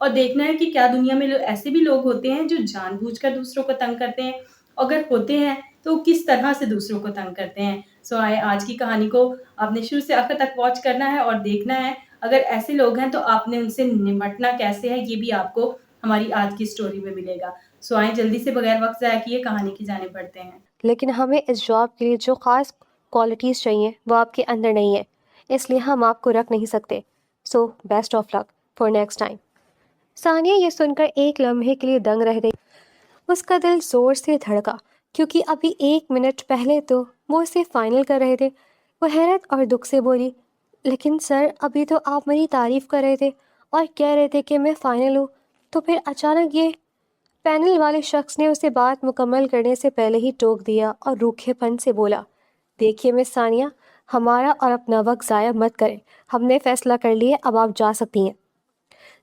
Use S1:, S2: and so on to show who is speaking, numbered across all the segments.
S1: اور دیکھنا ہے کہ کیا دنیا میں ایسے بھی لوگ ہوتے ہیں جو جان بوجھ کر دوسروں کو تنگ کرتے ہیں، اگر ہوتے ہیں تو کس طرح سے دوسروں کو تنگ کرتے ہیں۔ آئے آج کی کہانی کو آپ نے شروع سے آخر تک واچ کرنا ہے اور دیکھنا ہے اگر ایسے لوگ ہیں تو آپ نے ان سے نمٹنا کیسے ہے، یہ بھی آپ کو ہماری آج کی سٹوری میں ملے گا۔ آئیں جلدی سے بغیر وقت ضائع کیے کہانی کی جانب بڑھتے ہیں۔
S2: لیکن ہمیں اس جاب کے لیے جو خاص کوالٹیز چاہیے وہ آپ کے اندر نہیں ہے، اس لیے ہم آپ کو رکھ نہیں سکتے۔ So best of luck for next time. Sania یہ سن کر ایک لمحے کے لیے دنگ رہ گئی۔ اس کا دل زور سے دھڑکا کیونکہ ابھی 1 منٹ پہلے تو وہ اسے فائنل کر رہے تھے۔ وہ حیرت اور دکھ سے بولی، لیکن سر ابھی تو آپ میری تعریف کر رہے تھے اور کہہ رہے تھے کہ میں فائنل ہوں، تو پھر اچانک یہ… پینل والے شخص نے اسے بات مکمل کرنے سے پہلے ہی ٹوک دیا اور روکھے پن سے بولا، دیکھیے مس ثانیہ، ہمارا اور اپنا وقت ضائع مت کریں، ہم نے فیصلہ کر لیا، اب آپ جا سکتی ہیں۔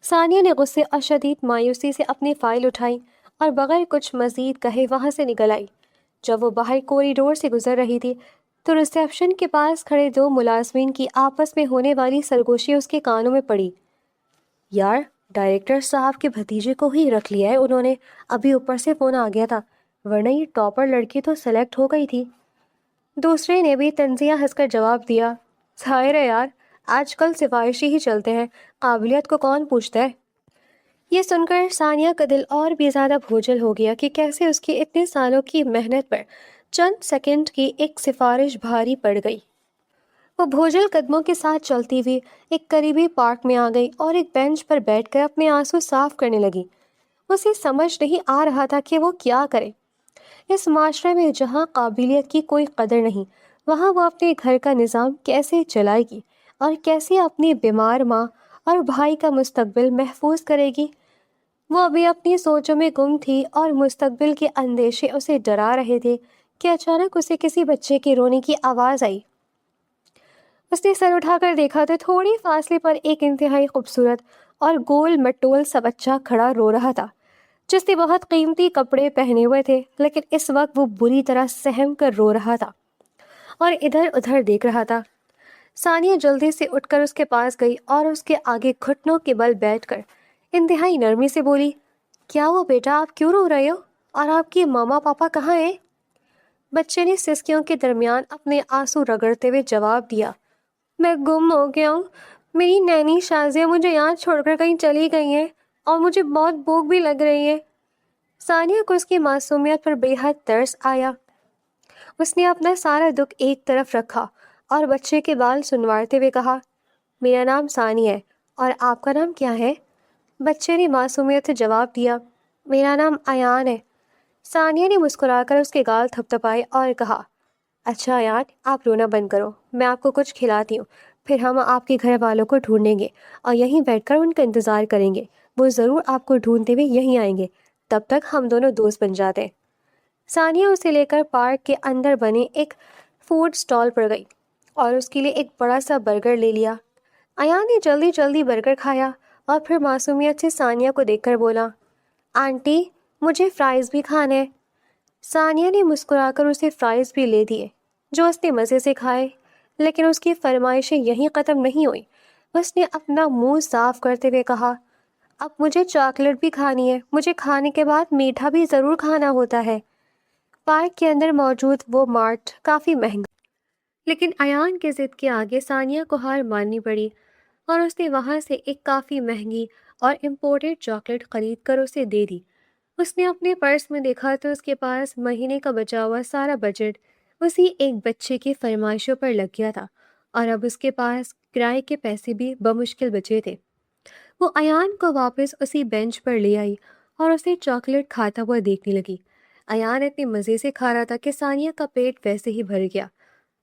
S2: ثانیہ نے غصے اور شدید مایوسی سے اپنی فائل اٹھائی اور بغیر کچھ مزید کہے وہاں سے نکل آئی۔ جب وہ باہر کوریڈور سے گزر رہی تھی تو ریسیپشن کے پاس کھڑے 2 ملازمین کی آپس میں ہونے والی سرگوشی اس کے کانوں میں پڑی۔ یار، ڈائریکٹر صاحب کے بھتیجے کو ہی رکھ لیا ہے انہوں نے، ابھی اوپر سے فون آ گیا تھا، ورنہ یہ ٹاپر لڑکی تو سلیکٹ ہو گئی تھی۔ دوسرے نے بھی طنزیہ ہنس کر جواب دیا، ظاہر ہے یار، آج کل سفارشی ہی چلتے ہیں، قابلیت کو کون پوچھتا ہے۔ یہ سن کر ثانیہ کا دل اور بھی زیادہ بھوجل ہو گیا کہ کیسے اس کی اتنے سالوں کی محنت پر چند سیکنڈ کی ایک سفارش بھاری پڑ گئی۔ وہ بھوجل قدموں کے ساتھ چلتی ہوئی ایک قریبی پارک میں آ گئی اور ایک بینچ پر بیٹھ کر اپنے آنسو صاف کرنے لگی۔ اسے سمجھ نہیں آ رہا تھا کہ وہ کیا کرے۔ اس معاشرے میں جہاں قابلیت کی کوئی قدر نہیں، وہاں وہ اپنے گھر کا نظام کیسے چلائے گی اور کیسے اپنی بیمار ماں اور بھائی کا مستقبل محفوظ کرے گی۔ وہ ابھی اپنی سوچوں میں گم تھی اور مستقبل کے اندیشے اسے ڈرا رہے تھے کہ اچانک اسے کسی بچے کے رونے کی آواز آئی۔ اس نے سر اٹھا کر دیکھا تو تھوڑی فاصلے پر ایک انتہائی خوبصورت اور گول مٹول سا بچہ کھڑا رو رہا تھا، جس نے بہت قیمتی کپڑے پہنے ہوئے تھے، لیکن اس وقت وہ بری طرح سہم کر رو رہا تھا اور ادھر ادھر دیکھ رہا تھا۔ ثانیہ جلدی سے اٹھ کر اس کے پاس گئی اور اس کے آگے گھٹنوں کے بل بیٹھ کر انتہائی نرمی سے بولی، کیا ہوا بیٹا، آپ کیوں رو رہے ہو اور آپ کے ماما پاپا کہاں ہیں؟ بچے نے سسکیوں کے درمیان اپنے آنسو رگڑتے ہوئے جواب دیا، میں گم ہو گیا ہوں، میری نینی شازیہ مجھے یہاں چھوڑ کر کہیں چلی گئی ہیں اور مجھے بہت بھوک بھی لگ رہی ہے۔ ثانیہ کو اس کی معصومیت پر بے حد ترس آیا۔ اس نے اپنا سارا دکھ ایک طرف رکھا اور بچے کے بال سنوارتے ہوئے کہا، میرا نام ثانیہ ہے اور آپ کا نام کیا ہے؟ بچے نے معصومیت سے جواب دیا، میرا نام ایان ہے۔ ثانیہ نے مسکرا کر اس کے گال تھپتھپائے اور کہا، اچھا ایان، آپ رونا بند کرو، میں آپ کو کچھ کھلاتی ہوں، پھر ہم آپ کے گھر والوں کو ڈھونڈیں گے اور یہیں بیٹھ کر ان کا انتظار کریں گے، وہ ضرور آپ کو ڈھونڈتے ہوئے یہیں آئیں گے، تب تک ہم دونوں دوست بن جاتے ہیں۔ ثانیہ اسے لے کر پارک کے اندر بنے ایک فوڈ سٹال پر گئی اور اس کے لیے ایک بڑا سا برگر لے لیا۔ ایان نے جلدی جلدی برگر کھایا اور پھر معصومیت سے ثانیہ کو دیکھ کر بولا، آنٹی مجھے فرائز بھی کھانے ہیں۔ ثانیہ نے مسکرا کر اسے فرائز بھی لے دیے، جو اس نے مزے سے کھائے، لیکن اس کی فرمائشیں یہیں ختم نہیں ہوئی۔ اس نے اپنا منہ صاف کرتے ہوئے کہا، اب مجھے چاکلیٹ بھی کھانی ہے، مجھے کھانے کے بعد میٹھا بھی ضرور کھانا ہوتا ہے۔ پارک کے اندر موجود وہ مارٹ کافی مہنگا، لیکن ایان کے ضد کے آگے ثانیہ کو ہار ماننی پڑی اور اس نے وہاں سے ایک کافی مہنگی اور امپورٹڈ چاکلیٹ خرید کر اسے دے دی۔ اس نے اپنے پرس میں دیکھا تو اس کے پاس مہینے کا بچا ہوا سارا بجٹ اسی ایک بچے کی فرمائشوں پر لگ گیا تھا اور اب اس کے پاس کرائے کے پیسے بھی بمشکل بچے تھے۔ وہ ایان کو واپس اسی بینچ پر لے آئی اور اسے چاکلیٹ کھاتا ہوا دیکھنے لگی۔ ایان اتنے مزے سے کھا رہا تھا کہ ثانیہ کا پیٹ ویسے ہی بھر گیا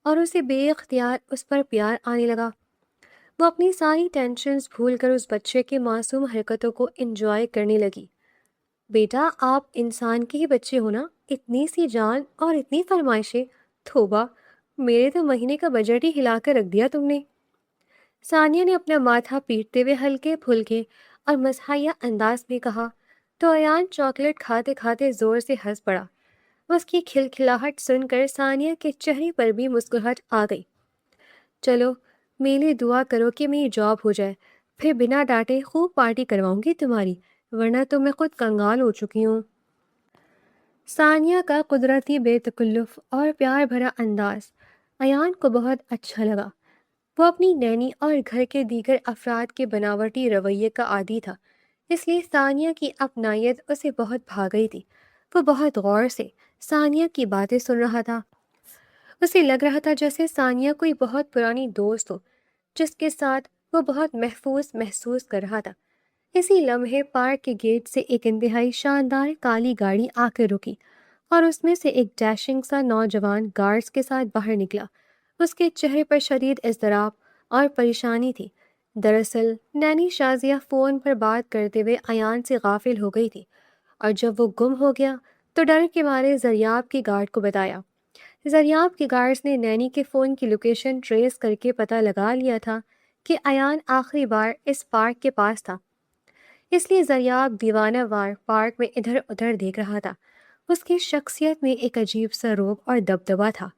S2: اور اسے بے اختیار اس پر پیار آنے لگا۔ وہ اپنی ساری ٹینشنز بھول کر اس بچے کی معصوم حرکتوں کو انجوائے کرنے لگی۔ بیٹا، آپ انسان کے ہی بچے ہو نا، اتنی سی جان اور اتنی فرمائشیں، توبہ، میرے تو مہینے کا بجٹ ہی ہلا کر رکھ دیا تم نے۔ ثانیہ نے اپنا ماتھا پیٹتے ہوئے ہلکے پھلکے اور مزاحیہ انداز میں کہا تو ایان چاکلیٹ کھاتے کھاتے زور سے ہنس پڑا۔ اس کی کھلکھلاہٹ سن کر ثانیہ کے چہرے پر بھی مسکراہٹ آ گئی۔ چلو میرے لیے دعا کرو کہ میری جاب ہو جائے، پھر بنا ڈانٹے خوب پارٹی کرواؤں گی تمہاری، ورنہ تو میں خود کنگال ہو چکی ہوں۔ ثانیہ کا قدرتی بے تکلف اور پیار بھرا انداز ایان کو بہت اچھا لگا۔ وہ اپنی نینی اور گھر کے دیگر افراد کے بناوٹی رویے کا عادی تھا، اس لیے ثانیہ کی اپنائیت اسے بہت بھا گئی تھی۔ وہ بہت غور سے ثانیہ کی باتیں سن رہا تھا۔ اسے لگ رہا تھا جیسے ثانیہ کوئی بہت پرانی دوست ہو جس کے ساتھ وہ بہت محفوظ محسوس کر رہا تھا۔ اسی لمحے پارک کے گیٹ سے ایک انتہائی شاندار کالی گاڑی آ کر رکی اور اس میں سے ایک ڈیشنگ سا نوجوان گارڈز کے ساتھ باہر نکلا۔ اس کے چہرے پر شدید اضطراب اور پریشانی تھی۔ دراصل نینی شازیہ فون پر بات کرتے ہوئے ایان سے غافل ہو گئی تھی، اور جب وہ گم ہو گیا تو ڈر کے مارے زریاب کی گارڈ کو بتایا۔ زریاب کے گارڈز نے نینی کے فون کی لوکیشن ٹریس کر کے پتہ لگا لیا تھا کہ ایان آخری بار اس پارک کے پاس تھا، اس لیے زریاب دیوانہ وار پارک میں ادھر ادھر دیکھ رہا تھا۔ اس کی شخصیت میں ایک عجیب سا روب اور دبدبا تھا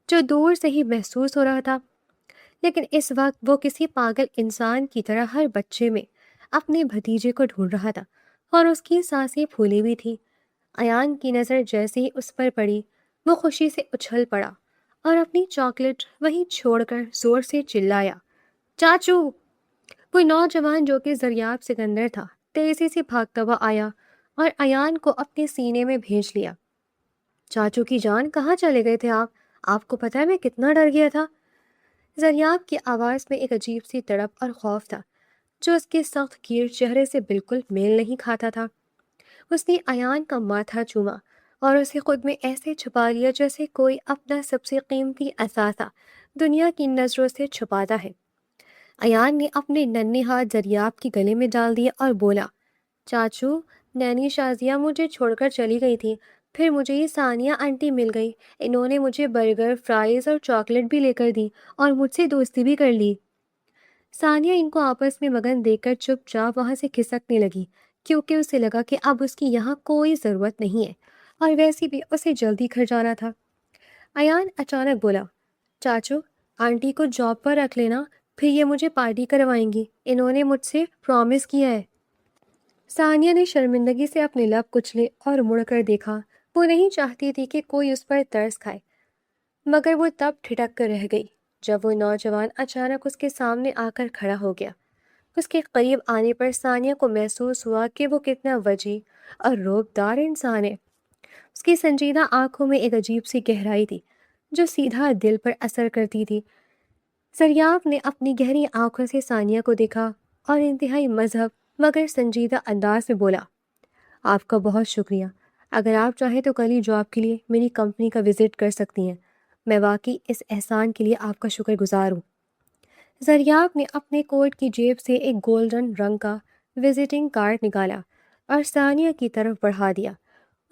S2: جو دور سے ہی محسوس ہو رہا تھا، لیکن اس وقت وہ کسی پاگل انسان کی طرح ہر بچے میں اپنے بھتیجے کو ڈھونڈ رہا تھا، اور اس کی سانسیں پھولی ہوئی تھی۔ ایان کی نظر جیسے ہی اس پر پڑی وہ خوشی سے اچھل پڑا اور اپنی چاکلیٹ وہیں چھوڑ کر زور سے چلایا، چاچو! وہ نوجوان جو کہ زریاب سکندر تھا تیزی سے بھاگتا ہوا آیا اور ایان کو اپنے سینے میں بھیج لیا۔ چاچو کی جان، کہاں چلے گئے تھے آپ؟ آپ کو پتہ ہے میں کتنا ڈر گیا تھا۔ زریاب کی آواز میں ایک عجیب سی تڑپ اور خوف تھا جو اس کے سخت گیر چہرے سے بالکل میل نہیں کھاتا تھا۔ اس نے ایان کا ماتھا چوما اور اسے خود میں ایسے چھپا لیا جیسے کوئی اپنا سب سے قیمتی اثاثہ دنیا کی نظروں سے چھپاتا ہے۔ ایان نے اپنے ننھے ہاتھ زریاب کے گلے میں ڈال دیے اور بولا، چاچو، نینی شازیہ مجھے چھوڑ کر چلی گئی تھی، پھر مجھے یہ ثانیہ آنٹی مل گئی، انہوں نے مجھے برگر، فرائز اور چاکلیٹ بھی لے کر دی اور مجھ سے دوستی بھی کر لی۔ ثانیہ ان کو آپس میں مگن دیکھ کر چپ چاپ وہاں سے کھسکنے لگی، کیونکہ اسے لگا کہ اب اس کی یہاں کوئی ضرورت نہیں ہے، اور ویسے بھی اسے جلدی گھر جانا تھا۔ ایان اچانک بولا، چاچو، آنٹی کو جاب پر رکھ لینا، پھر یہ مجھے پارٹی کروائیں گی، انہوں نے مجھ سے پرومس کیا ہے۔ ثانیہ نے شرمندگی سے اپنے لب کچلے اور مڑ کر دیکھا۔ وہ نہیں چاہتی تھی کہ کوئی اس پر ترس کھائے، مگر وہ تب ٹھٹک کر رہ گئی جب وہ نوجوان اچانک اس کے سامنے آ کر کھڑا ہو گیا۔ اس کے قریب آنے پر ثانیہ کو محسوس ہوا کہ وہ کتنا وجیح اور روبدار انسان ہے۔ اس کی سنجیدہ آنکھوں میں ایک عجیب سی گہرائی تھی جو سیدھا دل پر اثر کرتی تھی۔ زریاب نے اپنی گہری آنکھوں سے ثانیہ کو دیکھا اور انتہائی مہذب مگر سنجیدہ انداز میں بولا، آپ کا بہت شکریہ، اگر آپ چاہیں تو کل ہی جاب کے لیے میری کمپنی کا وزٹ کر سکتی ہیں، میں واقعی اس احسان کے لیے آپ کا شکر گزار ہوں۔ زریاب نے اپنے کوٹ کی جیب سے ایک گولڈن رنگ کا وزٹنگ کارڈ نکالا اور ثانیہ کی طرف بڑھا دیا۔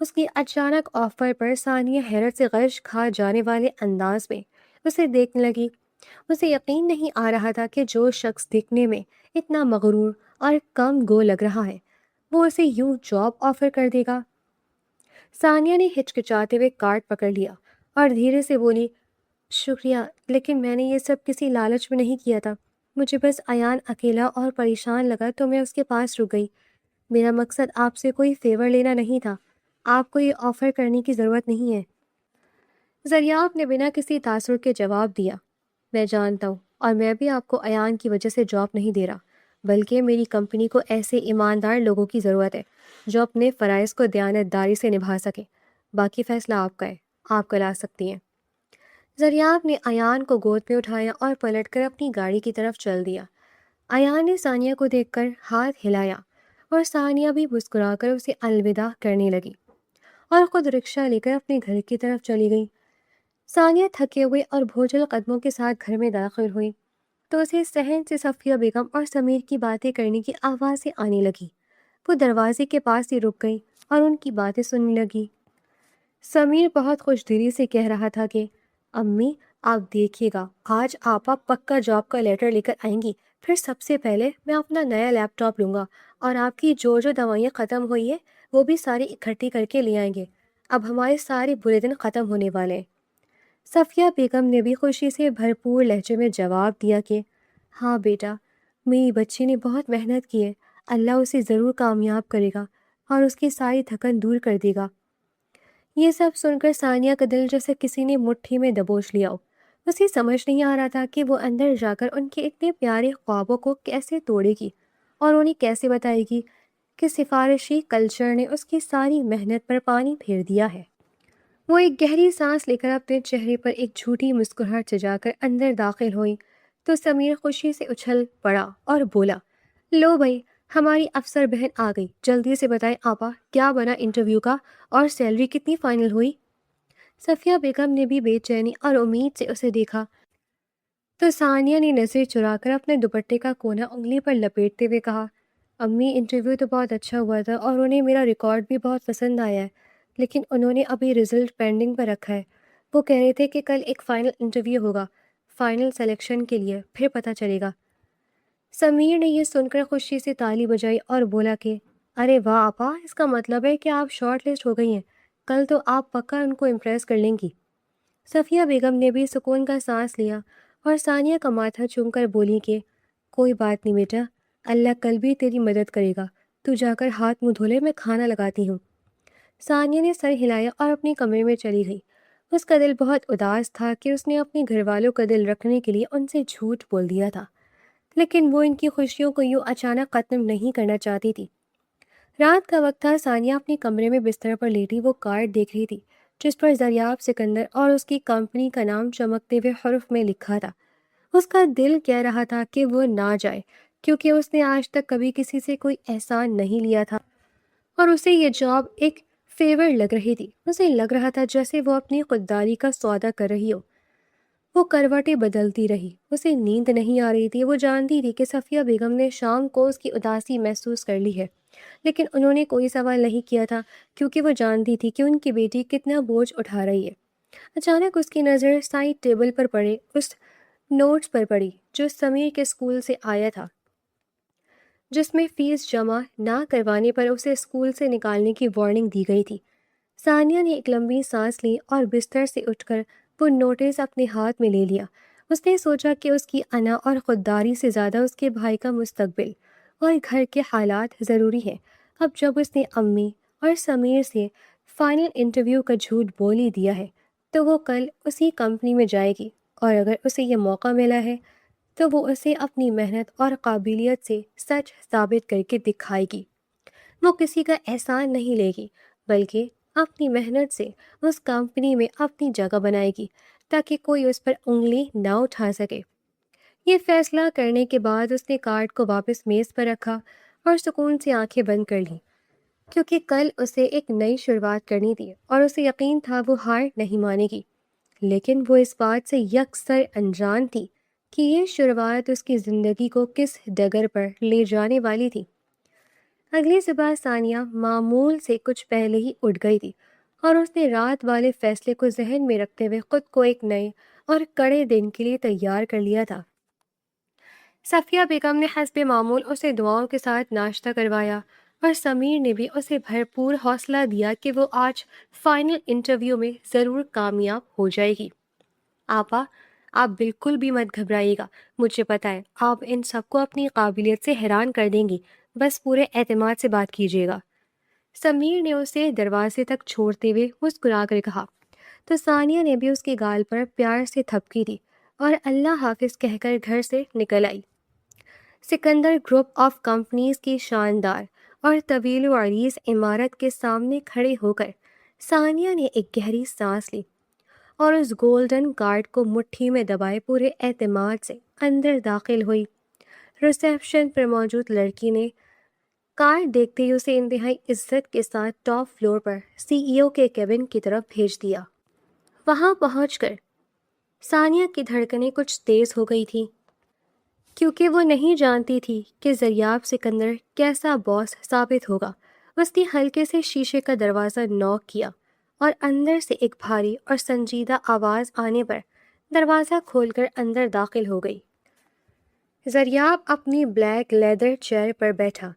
S2: اس کی اچانک آفر پر ثانیہ حیرت سے غش کھا جانے والے انداز میں اسے دیکھنے لگی۔ اسے یقین نہیں آ رہا تھا کہ جو شخص دیکھنے میں اتنا مغرور اور کم گو لگ رہا ہے وہ اسے یوں جاب آفر کر دے گا۔ ثانیہ نے ہچکچاتے ہوئے کارڈ پکڑ لیا اور دھیرے سے بولی، شکریہ، لیکن میں نے یہ سب کسی لالچ میں نہیں کیا تھا، مجھے بس ایان اکیلا اور پریشان لگا تو میں اس کے پاس رک گئی، میرا مقصد آپ سے کوئی فیور لینا نہیں تھا، آپ کو یہ آفر کرنے کی ضرورت نہیں ہے۔ زریاب نے بنا کسی تاثر کے جواب دیا، میں جانتا ہوں، اور میں بھی آپ کو ایان کی وجہ سے جاب نہیں دے رہا، بلکہ میری کمپنی کو ایسے ایماندار لوگوں کی ضرورت ہے جو اپنے فرائض کو دیانت داری سے نبھا سکے، باقی فیصلہ آپ کا ہے، آپ کل آ سکتی ہیں۔ زریاب نے ایان کو گود میں اٹھایا اور پلٹ کر اپنی گاڑی کی طرف چل دیا۔ ایان نے ثانیہ کو دیکھ کر ہاتھ ہلایا اور ثانیہ بھی مسکرا کر اسے الوداع کرنے لگی اور خود رکشہ لے کر اپنے گھر کی طرف چلی گئی۔ ثانیہ تھکے ہوئے اور بوجھل قدموں کے ساتھ گھر میں داخل ہوئی تو اسے صحن سے صفیہ بیگم اور سمیر کی باتیں کرنے کی آوازیں آنے لگی۔ وہ دروازے کے پاس ہی رک گئی اور ان کی باتیں سننے لگی۔ سمیر بہت خوش دلی سے کہہ رہا تھا کہ امی، آپ دیکھیے گا، آج آپا پکا جاب کا لیٹر لے کر آئیں گی، پھر سب سے پہلے میں اپنا نیا لیپ ٹاپ لوں گا اور آپ کی جو دوائیاں ختم ہوئی ہیں وہ بھی ساری اکٹھی کر کے لے آئیں گے، اب ہمارے سارے برے دن ختم ہونے والے ہیں۔ صفیہ بیگم نے بھی خوشی سے بھرپور لہجے میں جواب دیا کہ ہاں بیٹا، میری بچی نے بہت محنت کی ہے، اللہ اسے ضرور کامیاب کرے گا اور اس کی ساری تھکن دور کر دے گا۔ یہ سب سن کر ثانیہ کا دل جیسے کسی نے مٹھی میں دبوچ لیا ہو۔ اسے سمجھ نہیں آ رہا تھا کہ وہ اندر جا کر ان کے اتنے پیارے خوابوں کو کیسے توڑے گی اور انہیں کیسے بتائے گی کہ سفارشی کلچر نے اس کی ساری محنت پر پانی پھیر دیا ہے۔ وہ ایک گہری سانس لے کر اپنے چہرے پر ایک جھوٹی مسکراہٹ سجا کر اندر داخل ہوئی تو سمیر خوشی سے اچھل پڑا اور بولا، لو بھائی، ہماری افسر بہن آ گئی، جلدی سے بتائیں آپا کیا بنا انٹرویو کا اور سیلری کتنی فائنل ہوئی؟ صفیہ بیگم نے بھی بے چینی اور امید سے اسے دیکھا تو ثانیہ نے نظر چرا کر اپنے دوپٹے کا کونا انگلی پر لپیٹتے ہوئے کہا، امی انٹرویو تو بہت اچھا ہوا تھا اور انہیں میرا ریکارڈ بھی بہت پسند آیا ہے، لیکن انہوں نے ابھی رزلٹ پینڈنگ پر رکھا ہے۔ وہ کہہ رہے تھے کہ کل ایک فائنل انٹرویو ہوگا، فائنل سلیکشن کے لیے، پھر پتہ چلے گا۔ سمیر نے یہ سن کر خوشی سے تالی بجائی اور بولا کہ ارے واہ آپا، اس کا مطلب ہے کہ آپ شارٹ لسٹ ہو گئی ہیں، کل تو آپ پکا ان کو امپریس کر لیں گی۔ صفیہ بیگم نے بھی سکون کا سانس لیا اور ثانیہ کا ماتھا چوم کر بولی کہ کوئی بات نہیں بیٹا، اللہ کل بھی تیری مدد کرے گا، تو جا کر ہاتھ منہ دھو لے، میں کھانا لگاتی ہوں۔ ثانیہ نے سر ہلایا اور اپنے کمرے میں چلی گئی۔ اس کا دل بہت اداس تھا کہ اس نے اپنے گھر والوں کا دل رکھنے کے لیے ان سے جھوٹ بول دیا تھا، لیکن وہ ان کی خوشیوں کو یوں اچانک ختم نہیں کرنا چاہتی تھی۔ رات کا وقت تھا، ثانیہ اپنے کمرے میں بستر پر لیٹی وہ کارڈ دیکھ رہی تھی جس پر دریاب سکندر اور اس کی کمپنی کا نام چمکتے ہوئے حرف میں لکھا تھا۔ اس کا دل کہہ رہا تھا کہ وہ نہ جائے، کیونکہ اس نے آج تک کبھی کسی سے کوئی احسان نہیں لیا تھا اور اسے یہ جاب ایک فیور لگ رہی تھی۔ اسے لگ رہا تھا جیسے وہ اپنی خودداری کا سودا کر رہی ہو۔ وہ کروٹیں بدلتی رہی، اسے نیند نہیں آ رہی تھی۔ وہ جانتی تھی کہ صفیہ بیگم نے شام کو اس کی اداسی محسوس کر لی ہے، لیکن انہوں نے کوئی سوال نہیں کیا تھا کیونکہ وہ جانتی تھی کہ ان کی بیٹی کتنا بوجھ اٹھا رہی ہے۔ اچانک اس کی نظر سائڈ ٹیبل پر پڑے اس نوٹس پر پڑی جو سمیر کے اسکول سے آیا تھا، جس میں فیس جمع نہ کروانے پر اسے اسکول سے نکالنے کی وارننگ دی گئی تھی۔ ثانیہ نے ایک لمبی سانس لی اور بستر سے اٹھ کر وہ نوٹس اپنے ہاتھ میں لے لیا۔ اس نے سوچا کہ اس کی انا اور خودداری سے زیادہ اس کے بھائی کا مستقبل اور گھر کے حالات ضروری ہیں۔ اب جب اس نے امی اور سمیر سے فائنل انٹرویو کا جھوٹ بول ہی دیا ہے تو وہ کل اسی کمپنی میں جائے گی، اور اگر اسے یہ موقع ملا ہے تو وہ اسے اپنی محنت اور قابلیت سے سچ ثابت کر کے دکھائے گی۔ وہ کسی کا احسان نہیں لے گی، بلکہ اپنی محنت سے اس کمپنی میں اپنی جگہ بنائے گی تاکہ کوئی اس پر انگلی نہ اٹھا سکے۔ یہ فیصلہ کرنے کے بعد اس نے کارڈ کو واپس میز پر رکھا اور سکون سے آنکھیں بند کر لیں، کیونکہ کل اسے ایک نئی شروعات کرنی تھی اور اسے یقین تھا وہ ہار نہیں مانے گی۔ لیکن وہ اس بات سے یکسر انجان تھی کہ یہ شروعات اس کی زندگی کو کس ڈگر پر لے جانے والی تھی۔ اگلی صبح ثانیہ معمول سے کچھ پہلے ہی اٹھ گئی تھی اور اس نے رات والے فیصلے کو ذہن میں رکھتے ہوئے خود کو ایک نئے اور کڑے دن کے لیے تیار کر لیا تھا۔ صفیہ بیگم نے حسب معمول اسے دعاؤں کے ساتھ ناشتہ کروایا اور سمیر نے بھی اسے بھرپور حوصلہ دیا کہ وہ آج فائنل انٹرویو میں ضرور کامیاب ہو جائے گی۔ آپا، آپ بالکل بھی مت گھبرائیے گا، مجھے پتہ ہے آپ ان سب کو اپنی قابلیت سے حیران کر دیں گی، بس پورے اعتماد سے بات کیجیے گا۔ سمیر نے اسے دروازے تک چھوڑتے ہوئے مسکرا کر کہا تو ثانیہ نے بھی اس کے گال پر پیار سے تھپکی دی اور اللہ حافظ کہہ کر گھر سے نکل آئی۔ سکندر گروپ آف کمپنیز کی شاندار اور طویل و عریض عمارت کے سامنے کھڑے ہو کر ثانیہ نے ایک گہری سانس لی اور اس گولڈن کارڈ کو مٹھی میں دبائے پورے اعتماد سے اندر داخل ہوئی۔ ریسیپشن پر موجود لڑکی نے کارڈ دیکھتے ہی اسے انتہائی عزت کے ساتھ ٹاپ فلور پر سی ای او کے کیبن کی طرف بھیج دیا۔ وہاں پہنچ کر ثانیہ کی دھڑکنیں کچھ تیز ہو گئی تھی، کیونکہ وہ نہیں جانتی تھی کہ دریاب سکندر کیسا باس ثابت ہوگا۔ اس نے ہلکے سے شیشے کا دروازہ نوک کیا اور اندر سے ایک بھاری اور سنجیدہ آواز آنے پر دروازہ کھول کر اندر داخل ہو گئی۔ دریاب اپنی بلیک لیدر چیئر پر بیٹھا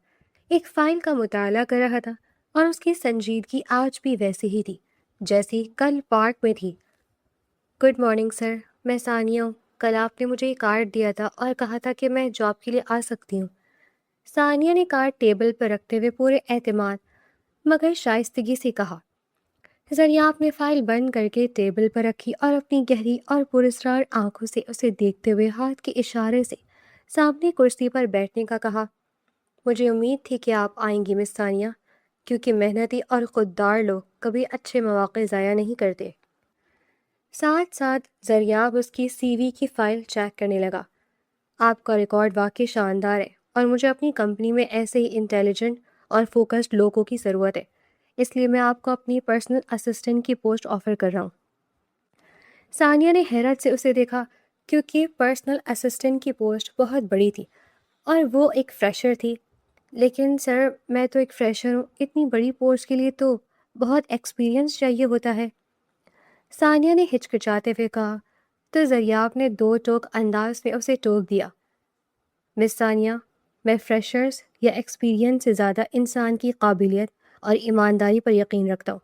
S2: ایک فائل کا مطالعہ کر رہا تھا اور اس کی سنجیدگی آج بھی ویسی ہی تھی جیسی کل پارک میں تھی۔ گڈ مارننگ سر، میں ثانیہ ہوں۔ کل آپ نے مجھے یہ کارڈ دیا تھا اور کہا تھا کہ میں جاب کے لیے آ سکتی ہوں۔ ثانیہ نے کارڈ ٹیبل پر رکھتے ہوئے پورے اعتماد مگر شائستگی سے کہا۔ زریاب نے فائل بند کر کے ٹیبل پر رکھی اور اپنی گہری اور پراسرار آنکھوں سے اسے دیکھتے ہوئے ہاتھ کے اشارے سے سامنے کرسی پر بیٹھنے کا کہا۔ مجھے امید تھی کہ آپ آئیں گی مس ثانیہ، کیونکہ محنتی اور خوددار لوگ کبھی اچھے مواقع ضائع نہیں کرتے۔ ساتھ ساتھ زریاب اس کی سی وی کی فائل چیک کرنے لگا۔ آپ کا ریکارڈ واقعی شاندار ہے اور مجھے اپنی کمپنی میں ایسے ہی انٹیلیجنٹ اور فوکسڈ لوگوں کی ضرورت ہے، اس لیے میں آپ کو اپنی پرسنل اسسٹنٹ کی پوسٹ آفر کر رہا ہوں۔ ثانیہ نے حیرت سے اسے دیکھا کیونکہ پرسنل اسسٹنٹ کی پوسٹ بہت بڑی تھی اور وہ ایک فریشر تھی۔ لیکن سر، میں تو ایک فریشر ہوں، اتنی بڑی پوسٹ کے لیے تو بہت ایکسپیرینس چاہیے ہوتا ہے۔ ثانیہ نے ہچکچاتے ہوئے کہا تو زریاب نے دو ٹوک انداز میں اسے ٹوک دیا۔ مس ثانیہ، میں فریشرز یا ایکسپیرینس سے زیادہ انسان کی قابلیت اور ایمانداری پر یقین رکھتا ہوں۔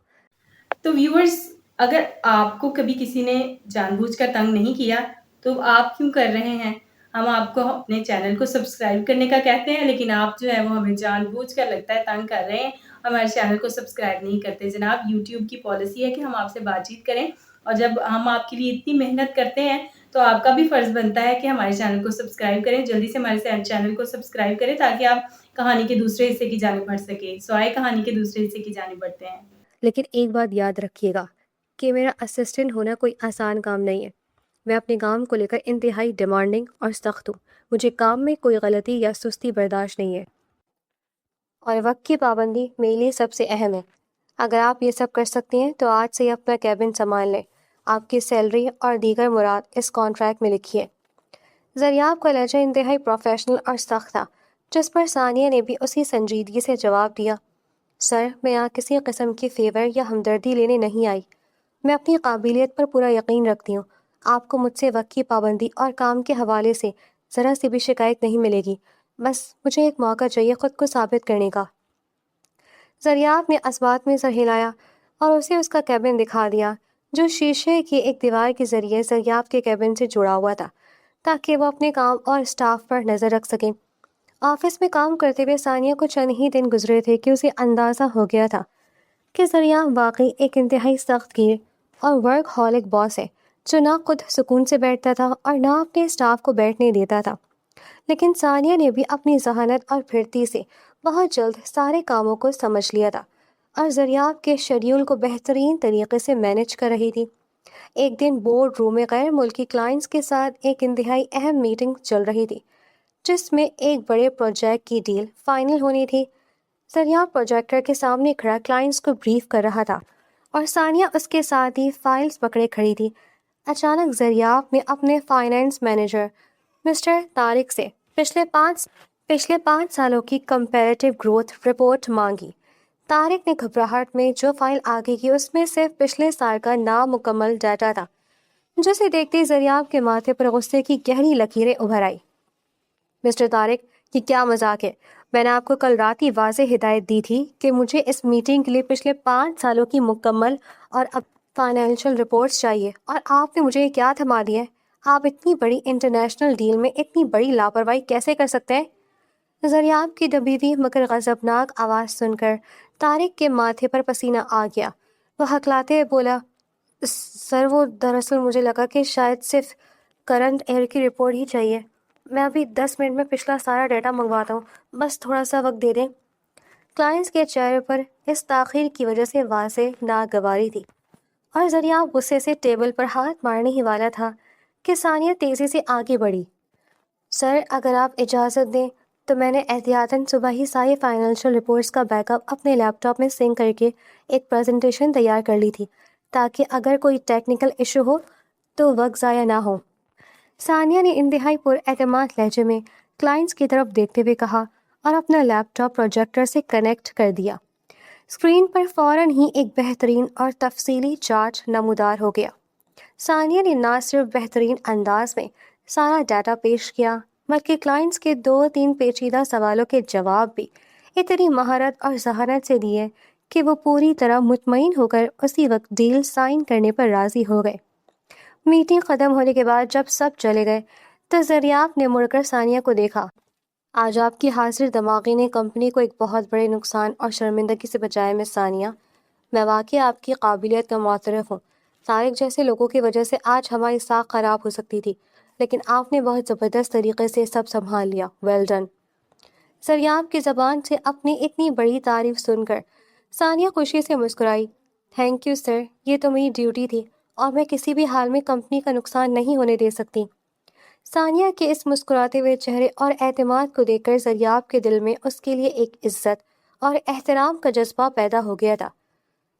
S1: تو ویورز، اگر آپ کو کبھی کسی نے جان بوجھ کر تنگ نہیں کیا تو آپ کیوں کر رہے ہیں؟ ہم آپ کو اپنے چینل کو سبسکرائب کرنے کا کہتے ہیں، لیکن آپ جو ہے وہ ہمیں جان بوجھ کر لگتا ہے تنگ کر رہے ہیں، ہمارے چینل کو سبسکرائب نہیں کرتے۔ جناب، یوٹیوب کی پالیسی ہے کہ ہم آپ سے بات چیت کریں، اور جب ہم آپ کے لیے اتنی محنت کرتے ہیں تو آپ کا بھی فرض بنتا ہے کہ ہمارے چینل کو سبسکرائب کریں۔ جلدی سے ہمارے چینل کو سبسکرائب کریں تاکہ آپ کہانی کے دوسرے حصے کی جانب بڑھ سکیں۔ سو آئے کہانی کے دوسرے حصے کی جانب بڑھتے ہیں۔
S2: لیکن ایک بات یاد رکھیے گا کہ میرا اسسٹنٹ ہونا کوئی آسان کام نہیں ہے۔ میں اپنے کام کو لے کر انتہائی ڈیمانڈنگ اور سخت ہوں۔ مجھے کام میں کوئی غلطی یا سستی برداشت نہیں ہے، اور وقت کی پابندی میرے لیے سب سے اہم ہے۔ اگر آپ یہ سب کر سکتی ہیں تو آج سے ہی اپنا کیبن سنبھال لیں۔ آپ کی سیلری اور دیگر مراد اس کانٹریکٹ میں لکھی ہے۔ زریاب کا لہجہ انتہائی پروفیشنل اور سخت تھا، جس پر ثانیہ نے بھی اسی سنجیدگی سے جواب دیا۔ سر، میں یہاں کسی قسم کی فیور یا ہمدردی لینے نہیں آئی۔ میں اپنی قابلیت پر پورا یقین رکھتی ہوں۔ آپ کو مجھ سے وقت کی پابندی اور کام کے حوالے سے ذرا سی بھی شکایت نہیں ملے گی۔ بس مجھے ایک موقع چاہیے خود کو ثابت کرنے کا۔ زریاب نے اسبات میں سر ہلایا اور اسے اس کا کیبن دکھا دیا، جو شیشے کی ایک دیوار کے ذریعے زریاب کے کیبن سے جڑا ہوا تھا، تاکہ وہ اپنے کام اور اسٹاف پر نظر رکھ سکیں۔ آفس میں کام کرتے ہوئے ثانیہ کو چند ہی دن گزرے تھے کہ اسے اندازہ ہو گیا تھا کہ زریاب واقعی ایک انتہائی سخت گیر اور ورک ہالک باس ہے، جو نہ خود سکون سے بیٹھتا تھا اور نہ اپنے اسٹاف کو بیٹھنے دیتا تھا۔ لیکن ثانیہ نے بھی اپنی ذہانت اور پھرتی سے بہت جلد سارے کاموں کو سمجھ لیا تھا اور زریاب کے شیڈیول کو بہترین طریقے سے مینیج کر رہی تھی۔ ایک دن بورڈ روم میں غیر ملکی کلائنٹس کے ساتھ ایک انتہائی اہم میٹنگ چل رہی تھی، جس میں ایک بڑے پروجیکٹ کی ڈیل فائنل ہونی تھی۔ زریاب پروجیکٹر کے سامنے کھڑا کلائنٹس کو بریف کر رہا تھا اور ثانیہ اس کے ساتھ ہی فائلز پکڑے کھڑی تھی۔ اچانک زریاب نے اپنے فائنینس مینیجر مسٹر طارق سے پچھلے 5 سالوں کی کمپیریٹیو گروتھ رپورٹ مانگی۔ طارق نے گھبراہٹ میں جو فائل آگے کی اس میں صرف پچھلے سال کا نامکمل ڈیٹا تھا، جسے دیکھتے ہی زریاب کے ماتھے پر غصے کی گہری لکیریں ابھر آئی۔ مسٹر طارق، یہ کیا مذاق ہے؟ میں نے آپ کو کل رات ہی واضح ہدایت دی تھی کہ مجھے اس میٹنگ کے لیے پچھلے 5 سالوں کی مکمل اور اب فائنینشیل رپورٹس چاہیے، اور آپ نے مجھے یہ کیا تھما دیا ہے؟ آپ اتنی بڑی انٹرنیشنل ڈیل میں اتنی بڑی لاپرواہی کیسے کر سکتے ہیں؟ زریاب کی دبی ہوئی مگر غضبناک آواز سن کر طارق کے ماتھے پر پسینہ آ گیا۔ وہ ہکلاتے ہوئے بولا، سر، وہ دراصل مجھے لگا کہ شاید صرف کرنٹ ایئر کی رپورٹ ہی چاہیے۔ میں ابھی 10 منٹ میں پچھلا سارا ڈیٹا منگواتا ہوں، بس تھوڑا سا وقت دے دیں۔ کلائنٹس کے چہرے پر اس تاخیر کی وجہ سے واضح ناگواری تھی، اور زریاب غصے سے ٹیبل پر ہاتھ مارنے ہی والا تھا کہ ثانیہ تیزی سے آگے بڑھی۔ سر، اگر آپ اجازت دیں تو میں نے احتیاطاً صبح ہی ساری فائنینشیل رپورٹس کا بیک اپ اپنے لیپ ٹاپ میں سنک کر کے ایک پریزنٹیشن تیار کر لی تھی، تاکہ اگر کوئی ٹیکنیکل ایشو ہو تو وقت ضائع نہ ہو۔ ثانیہ نے انتہائی پر اعتماد لہجے میں کلائنٹس کی طرف دیکھتے ہوئے کہا اور اپنا لیپ ٹاپ پروجیکٹر سے کنیکٹ کر دیا۔ اسکرین پر فوراً ہی ایک بہترین اور تفصیلی چارٹ نمودار ہو گیا۔ ثانیہ نے نہ صرف بہترین انداز میں سارا ڈیٹا پیش کیا، بلکہ کلائنٹس کے 2-3 پیچیدہ سوالوں کے جواب بھی اتنی مہارت اور ذہانت سے دیے کہ وہ پوری طرح مطمئن ہو کر اسی وقت ڈیل سائن کرنے پر راضی ہو گئے۔ میٹنگ ختم ہونے کے بعد جب سب چلے گئے تو زریاب نے مڑ کر ثانیہ کو دیکھا۔ آج آپ کی حاضر دماغی نے کمپنی کو ایک بہت بڑے نقصان اور شرمندگی سے بچایا مس ثانیہ۔ میں واقعی آپ کی قابلیت کا معترف ہوں۔ طارق جیسے لوگوں کی وجہ سے آج ہماری ساکھ خراب ہو سکتی تھی، لیکن آپ نے بہت زبردست طریقے سے سب سنبھال لیا۔ Well done. زریاب کی زبان سے اپنی اتنی بڑی تعریف سن کر ثانیہ خوشی سے مسکرائی۔ تھینک یو سر، یہ تو میری ڈیوٹی تھی اور میں کسی بھی حال میں کمپنی کا نقصان نہیں ہونے دے سکتی۔ ثانیہ کے اس مسکراتے ہوئے چہرے اور اعتماد کو دیکھ کر زریاب کے دل میں اس کے لیے ایک عزت اور احترام کا جذبہ پیدا ہو گیا تھا۔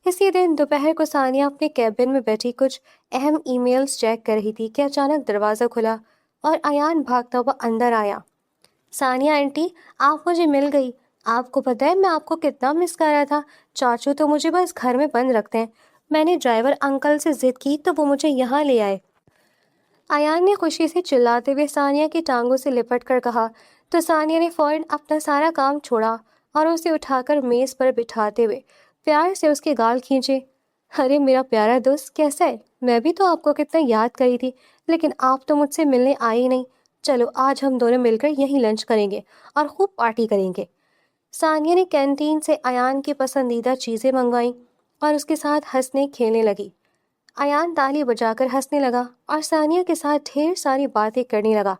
S2: اسی دن دوپہر کو ثانیہ اپنے کیبن میں بیٹھی کچھ اہم ای میلز چیک کر رہی تھی کہ اچانک دروازہ کھلا اور ایان بھاگتا ہوا اندر آیا۔ ثانیہ آنٹی، آپ مجھے مل گئی۔ آپ کو پتہ ہے میں آپ کو کتنا مس کر رہا تھا۔ چاچو تو مجھے بس گھر میں بند رکھتے ہیں۔ میں نے ڈرائیور انکل سے ضد کی تو وہ مجھے یہاں لے آئے۔ ایان نے خوشی سے چلاتے ہوئے ثانیہ کی ٹانگوں سے لپٹ کر کہا تو ثانیہ نے فوراً اپنا سارا کام چھوڑا اور اسے اٹھا کر میز پر بٹھاتے ہوئے پیار سے اس کے گال کھینچے۔ ارے میرا پیارا دوست، کیسا ہے؟ میں بھی تو آپ کو کتنا یاد کری تھی، لیکن آپ تو مجھ سے ملنے آئے ہی نہیں۔ چلو آج ہم دونوں مل کر یہیں لنچ کریں گے اور خوب پارٹی کریں گے۔ ثانیہ نے کینٹین سے ایان کی پسندیدہ چیزیں منگوائیں اور اس کے ساتھ ہنسنے کھیلنے لگی۔ ایان تالی بجا کر ہنسنے لگا اور ثانیہ کے ساتھ ڈھیر ساری باتیں کرنے لگا۔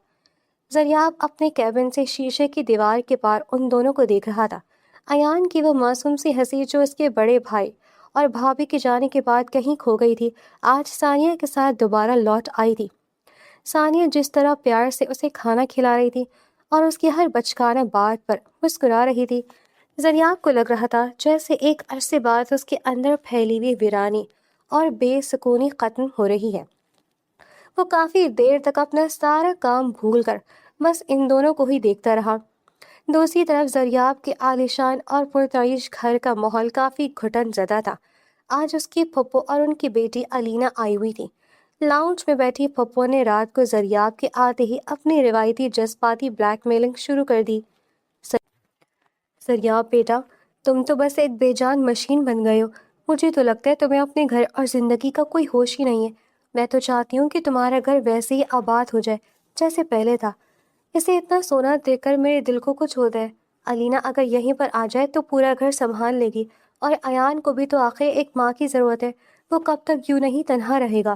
S2: زریاب اپنے کیبن سے شیشے کی دیوار کے پار ان دونوں کو دیکھ رہا تھا۔ ایان کی وہ معصوم سی ہنسی جو اس کے بڑے بھائی اور بھابھی کے جانے کے بعد کہیں کھو گئی تھی، آج ثانیہ کے ساتھ دوبارہ لوٹ آئی تھی۔ ثانیہ جس طرح پیار سے اسے کھانا کھلا رہی تھی اور اس کی ہر بچکانہ بات پر مسکرا رہی تھی، زریاب کو لگ رہا تھا جیسے ایک عرصے بعد اس کے اندر پھیلی ہوئی ویرانی اور بے سکونی ختم ہو رہی ہے۔ وہ کافی دیر تک اپنا سارا کام بھول کر بس ان دونوں کو ہی دیکھتا رہا۔ دوسری طرف زریاب کے عالیشان اور پرتعیش گھر کا ماحول کافی گھٹن زدہ تھا۔ آج اس کی پھپھو اور ان کی بیٹی الینا آئی ہوئی تھی۔ لاؤنج میں بیٹھی پھپھو نے رات کو زریاب کے آتے ہی اپنی روایتی جذباتی بلیک میلنگ شروع کر دی۔ زریاب بیٹا، تم تو بس ایک بے جان مشین بن گئے ہو۔ مجھے تو لگتا ہے تمہیں اپنے گھر اور زندگی کا کوئی ہوش ہی نہیں ہے۔ میں تو چاہتی ہوں کہ تمہارا گھر ویسے ہی آباد ہو جائے جیسے پہلے تھا۔ اسے اتنا سونا دیکھ کر میرے دل کو کچھ ہوتا ہے۔ الینا اگر یہیں پر آ جائے تو پورا گھر سنبھال لے گی، اور ایان کو بھی تو آخر ایک ماں کی ضرورت ہے۔ وہ کب تک یوں نہیں تنہا رہے گا؟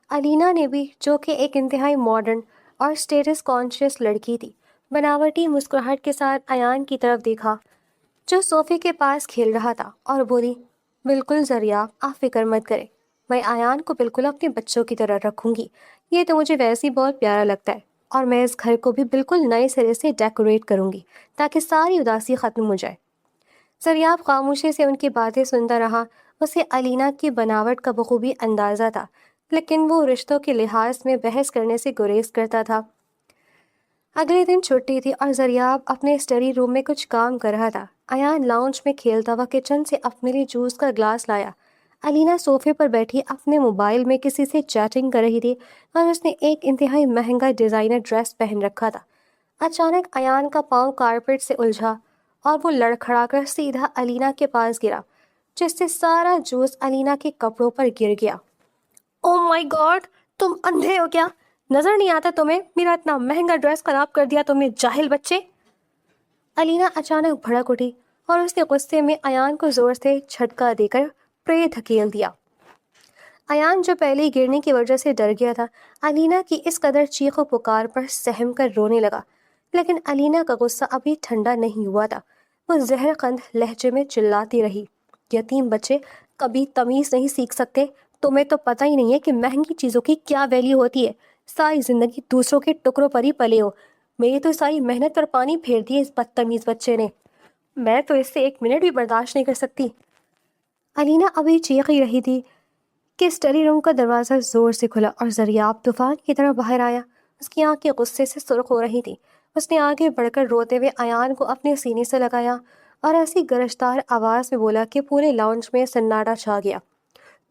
S2: الینا نے بھی، جو کہ ایک انتہائی ماڈرن اور اسٹیٹس کانشیس لڑکی تھی، بناوٹی مسکراہٹ کے ساتھ ایان کی طرف دیکھا جو صوفے کے پاس کھیل رہا تھا، اور بولی، بالکل زریاب، آپ فکر مت کریں، میں ایان کو بالکل اپنے بچوں کی طرح رکھوں گی۔ یہ تو مجھے ویسے ہی بہت پیارا لگتا ہے، اور میں اس گھر کو بھی بالکل نئے سرے سے ڈیکوریٹ کروں گی تاکہ ساری اداسی ختم ہو جائے۔ زریاب خاموشی سے ان کی باتیں سنتا رہا۔ اسے الینا کی بناوٹ کا بخوبی اندازہ تھا، لیکن وہ رشتوں کے لحاظ میں بحث کرنے سے گریز کرتا تھا۔ اگلے دن چھٹی تھی اور زریاب اپنے اسٹڈی روم میں کچھ کام کر رہا تھا۔ ایان لاؤنج میں کھیلتا ہوا کچن سے اپنے لیے جوس کا گلاس لایا۔ الینا صوفے پر بیٹھی اپنے موبائل میں کسی سے چیٹنگ کر رہی تھی اور اس نے ایک انتہائی مہنگا ڈیزائنر ڈریس پہن رکھا تھا۔ اچانک ایان کا پاؤں کارپیٹ سے الجھا اور وہ لڑکھڑا کر سیدھا الینا کے پاس گرا، جس سے سارا جوس الینا کے کپڑوں پر گر گیا۔ او مائی گاڈ، تم اندھے ہو کیا؟ نظر نہیں آتا تمہیں؟ میرا اتنا مہنگا ڈریس خراب کر دیا تم نے، جاہل بچے! الینا اچانک بھڑک اٹھی اور اس نے غصے میں ایان کو زور سے جھٹکا دے کر پرے دھکیل دیا۔ ایان جو پہلے ہی گرنے کی وجہ سے ڈر گیا تھا، الینا کی اس قدر چیخ و پکار پر سہم کر رونے لگا، لیکن الینا کا غصہ ابھی ٹھنڈا نہیں ہوا تھا۔ وہ زہر قند لہجے میں چلاتی رہی، یتیم بچے کبھی تمیز نہیں سیکھ سکتے؟ تمہیں تو پتہ ہی نہیں ہے کہ مہنگی چیزوں کی کیا ویلیو ہوتی ہے۔ ساری زندگی دوسروں کے ٹکڑوں پر ہی پلے ہو۔ میری تو ساری محنت پر پانی پھیر دی اس بدتمیز بچے نے۔ میں تو اس سے ایک منٹ بھی برداشت نہیں کر سکتی۔ الینا ابھی چیخ ہی رہی تھی کہ اسٹڈی روم کا دروازہ زور سے کھلا اور زریاب طوفان کی طرح باہر آیا۔ اس کی آنکھیں غصے سے سرخ ہو رہی تھیں۔ اس نے آگے بڑھ کر روتے ہوئے ایان کو اپنے سینے سے لگایا اور ایسی گرجدار آواز میں بولا کہ پورے لاؤنج میں سناٹا چھا گیا۔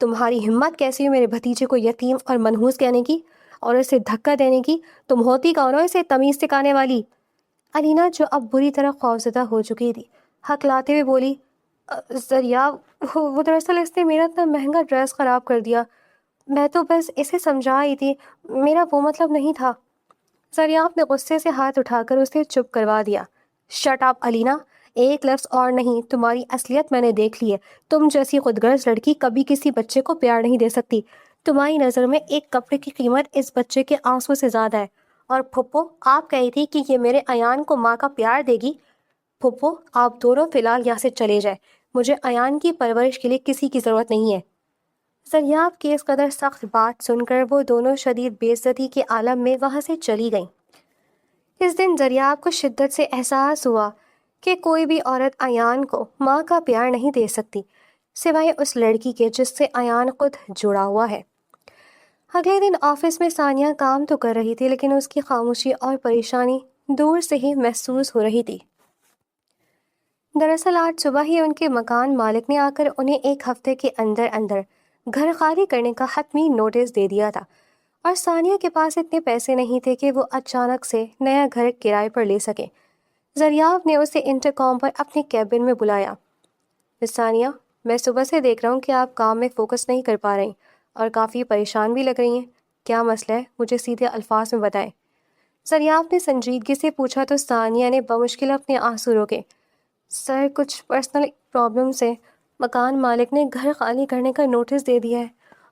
S2: تمہاری ہمت کیسی ہے میرے بھتیجے کو یتیم اور منحوس کہنے کی اور اسے دھکا دینے کی؟ تم ہوتی کون ہو اسے تمیز سکھانے والی؟ الینا، جو اب بری طرح خوفزدہ ہو چکی تھی، ہکلاتے ہوئے بولی، زریاب، وہ دراصل اس نے میرا اتنا مہنگا ڈریس خراب کر دیا۔ میں تو بس اسے سمجھا رہی تھی، میرا وہ مطلب نہیں تھا۔ زریاب نے غصے سے ہاتھ اٹھا کر اسے چپ کروا دیا۔ شٹ اپ علینا، ایک لفظ اور نہیں، تمہاری اصلیت میں نے دیکھ لی ہے۔ تم جیسی خودغرض لڑکی کبھی کسی بچے کو پیار نہیں دے سکتی۔ تمہاری نظر میں ایک کپڑے کی قیمت اس بچے کے آنسو سے زیادہ ہے۔ اور پھپھو، آپ کہی تھی کہ یہ میرے ایان کو ماں کا پیار دے گی۔ پھپھو، آپ دونوں فی الحال یہاں سے چلے جائیں، مجھے ایان کی پرورش کے لیے کسی کی ضرورت نہیں ہے۔ زریاب کی اس قدر سخت بات سن کر وہ دونوں شدید بے عزتی کے عالم میں وہاں سے چلی گئیں۔ اس دن زریاب کو شدت سے احساس ہوا کہ کوئی بھی عورت ایان کو ماں کا پیار نہیں دے سکتی سوائے اس لڑکی کے جس سے ایان خود جڑا ہوا ہے۔ اگلے دن آفس میں ثانیہ کام تو کر رہی تھی، لیکن اس کی خاموشی اور پریشانی دور سے ہی محسوس ہو رہی تھی۔ دراصل آج صبح ہی ان کے مکان مالک نے آ کر انہیں ایک ہفتے کے اندر اندر گھر خالی کرنے کا حتمی نوٹس دے دیا تھا، اور ثانیہ کے پاس اتنے پیسے نہیں تھے کہ وہ اچانک سے نیا گھر کرائے پر لے سکے۔ زریاب نے اسے انٹرکام پر اپنے کیبن میں بلایا۔ مس ثانیہ، میں صبح سے دیکھ رہا ہوں کہ آپ کام میں فوکس نہیں کر پا رہی اور کافی پریشان بھی لگ رہی ہیں۔ کیا مسئلہ ہے؟ مجھے سیدھے الفاظ میں بتائیں۔ زریاب نے سنجیدگی سے پوچھا تو ثانیہ نے بمشکل اپنے آنسو روکے۔ سر، کچھ پرسنل پرابلم سے مکان مالک نے گھر خالی کرنے کا نوٹس دے دیا ہے،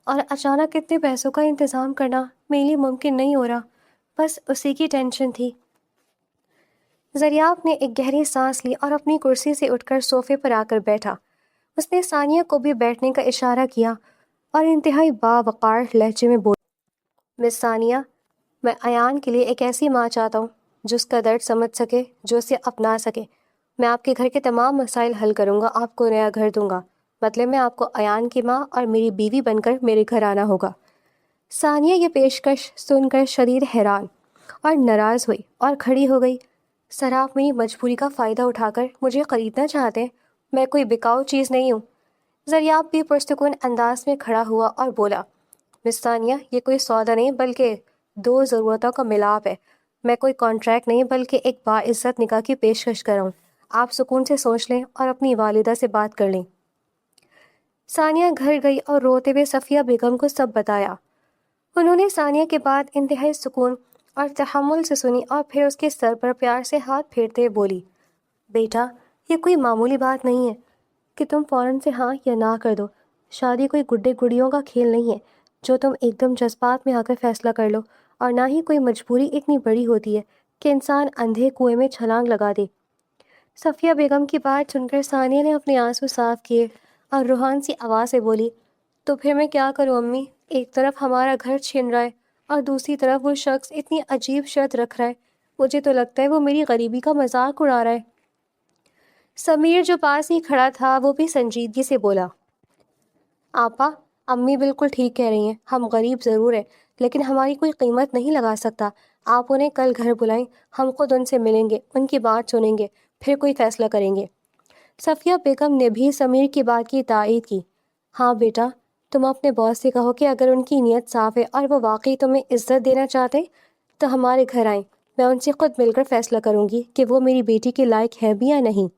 S2: اور اچانک اتنے پیسوں کا انتظام کرنا میرے لیے ممکن نہیں ہو رہا، بس اسی کی ٹینشن تھی۔ زریاب نے ایک گہری سانس لی اور اپنی کرسی سے اٹھ کر صوفے پر آ کر بیٹھا۔ اس نے ثانیہ کو بھی بیٹھنے کا اشارہ کیا اور انتہائی باوقار لہجے میں بولا، مس ثانیہ، میں ایان کے لیے ایک ایسی ماں چاہتا ہوں جو اس کا درد سمجھ سکے، جو اسے اپنا سکے۔ میں آپ کے گھر کے تمام مسائل حل کروں گا، آپ کو نیا گھر دوں گا، بدلے میں آپ کو ایان کی ماں اور میری بیوی بن کر میرے گھر آنا ہوگا۔ ثانیہ یہ پیشکش سن کر شدید حیران اور ناراض ہوئی اور کھڑی ہو گئی۔ سر، آپ میری مجبوری کا فائدہ اٹھا کر مجھے خریدنا چاہتے ہیں؟ میں کوئی بکاؤ چیز نہیں ہوں۔ زریاب بھی پرسکون انداز میں کھڑا ہوا اور بولا، مس ثانیہ، یہ کوئی سودا نہیں بلکہ دو ضرورتوں کا ملاپ ہے۔ میں کوئی کانٹریکٹ نہیں بلکہ ایک باعزت نکاح کی پیشکش کر رہا ہوں۔ آپ سکون سے سوچ لیں اور اپنی والدہ سے بات کر لیں۔ ثانیہ گھر گئی اور روتے ہوئے صفیہ بیگم کو سب بتایا۔ انہوں نے ثانیہ کے بات انتہائی سکون اور تحمل سے سنی اور پھر اس کے سر پر پیار سے ہاتھ پھیرتے ہوئے بولی، بیٹا، یہ کوئی معمولی بات نہیں ہے کہ تم فوراً سے ہاں یا نہ کر دو۔ شادی کوئی گڈے گڑیوں کا کھیل نہیں ہے جو تم ایک دم جذبات میں آ کر فیصلہ کر لو، اور نہ ہی کوئی مجبوری اتنی بڑی ہوتی ہے کہ انسان اندھے کنویں میں چھلانگ لگا دے۔ صفیہ بیگم کی بات سن کر ثانیہ نے اپنے آنسو صاف کیے اور روحان سی آواز سے بولی، تو پھر میں کیا کروں امی؟ ایک طرف ہمارا گھر چھن رہا ہے اور دوسری طرف وہ شخص اتنی عجیب شرط رکھ رہا ہے، مجھے تو لگتا ہے وہ میری غریبی کا مذاق اڑا رہا ہے۔ سمیر جو پاس ہی کھڑا تھا وہ بھی سنجیدگی سے بولا، آپا، امی بالکل ٹھیک کہہ رہی ہیں، ہم غریب ضرور ہیں لیکن ہماری کوئی قیمت نہیں لگا سکتا۔ آپ انہیں کل گھر بلائیں، ہم خود ان سے ملیں گے، ان کی بات سنیں گے، پھر کوئی فیصلہ کریں گے۔ صفیہ بیگم نے بھی سمیر کی بات کی تائید کی۔ ہاں بیٹا، تم اپنے باس سے کہو کہ اگر ان کی نیت صاف ہے اور وہ واقعی تمہیں عزت دینا چاہتے تو ہمارے گھر آئیں، میں ان سے خود مل کر فیصلہ کروں گی کہ وہ میری بیٹی کے لائق ہے بھی یا نہیں۔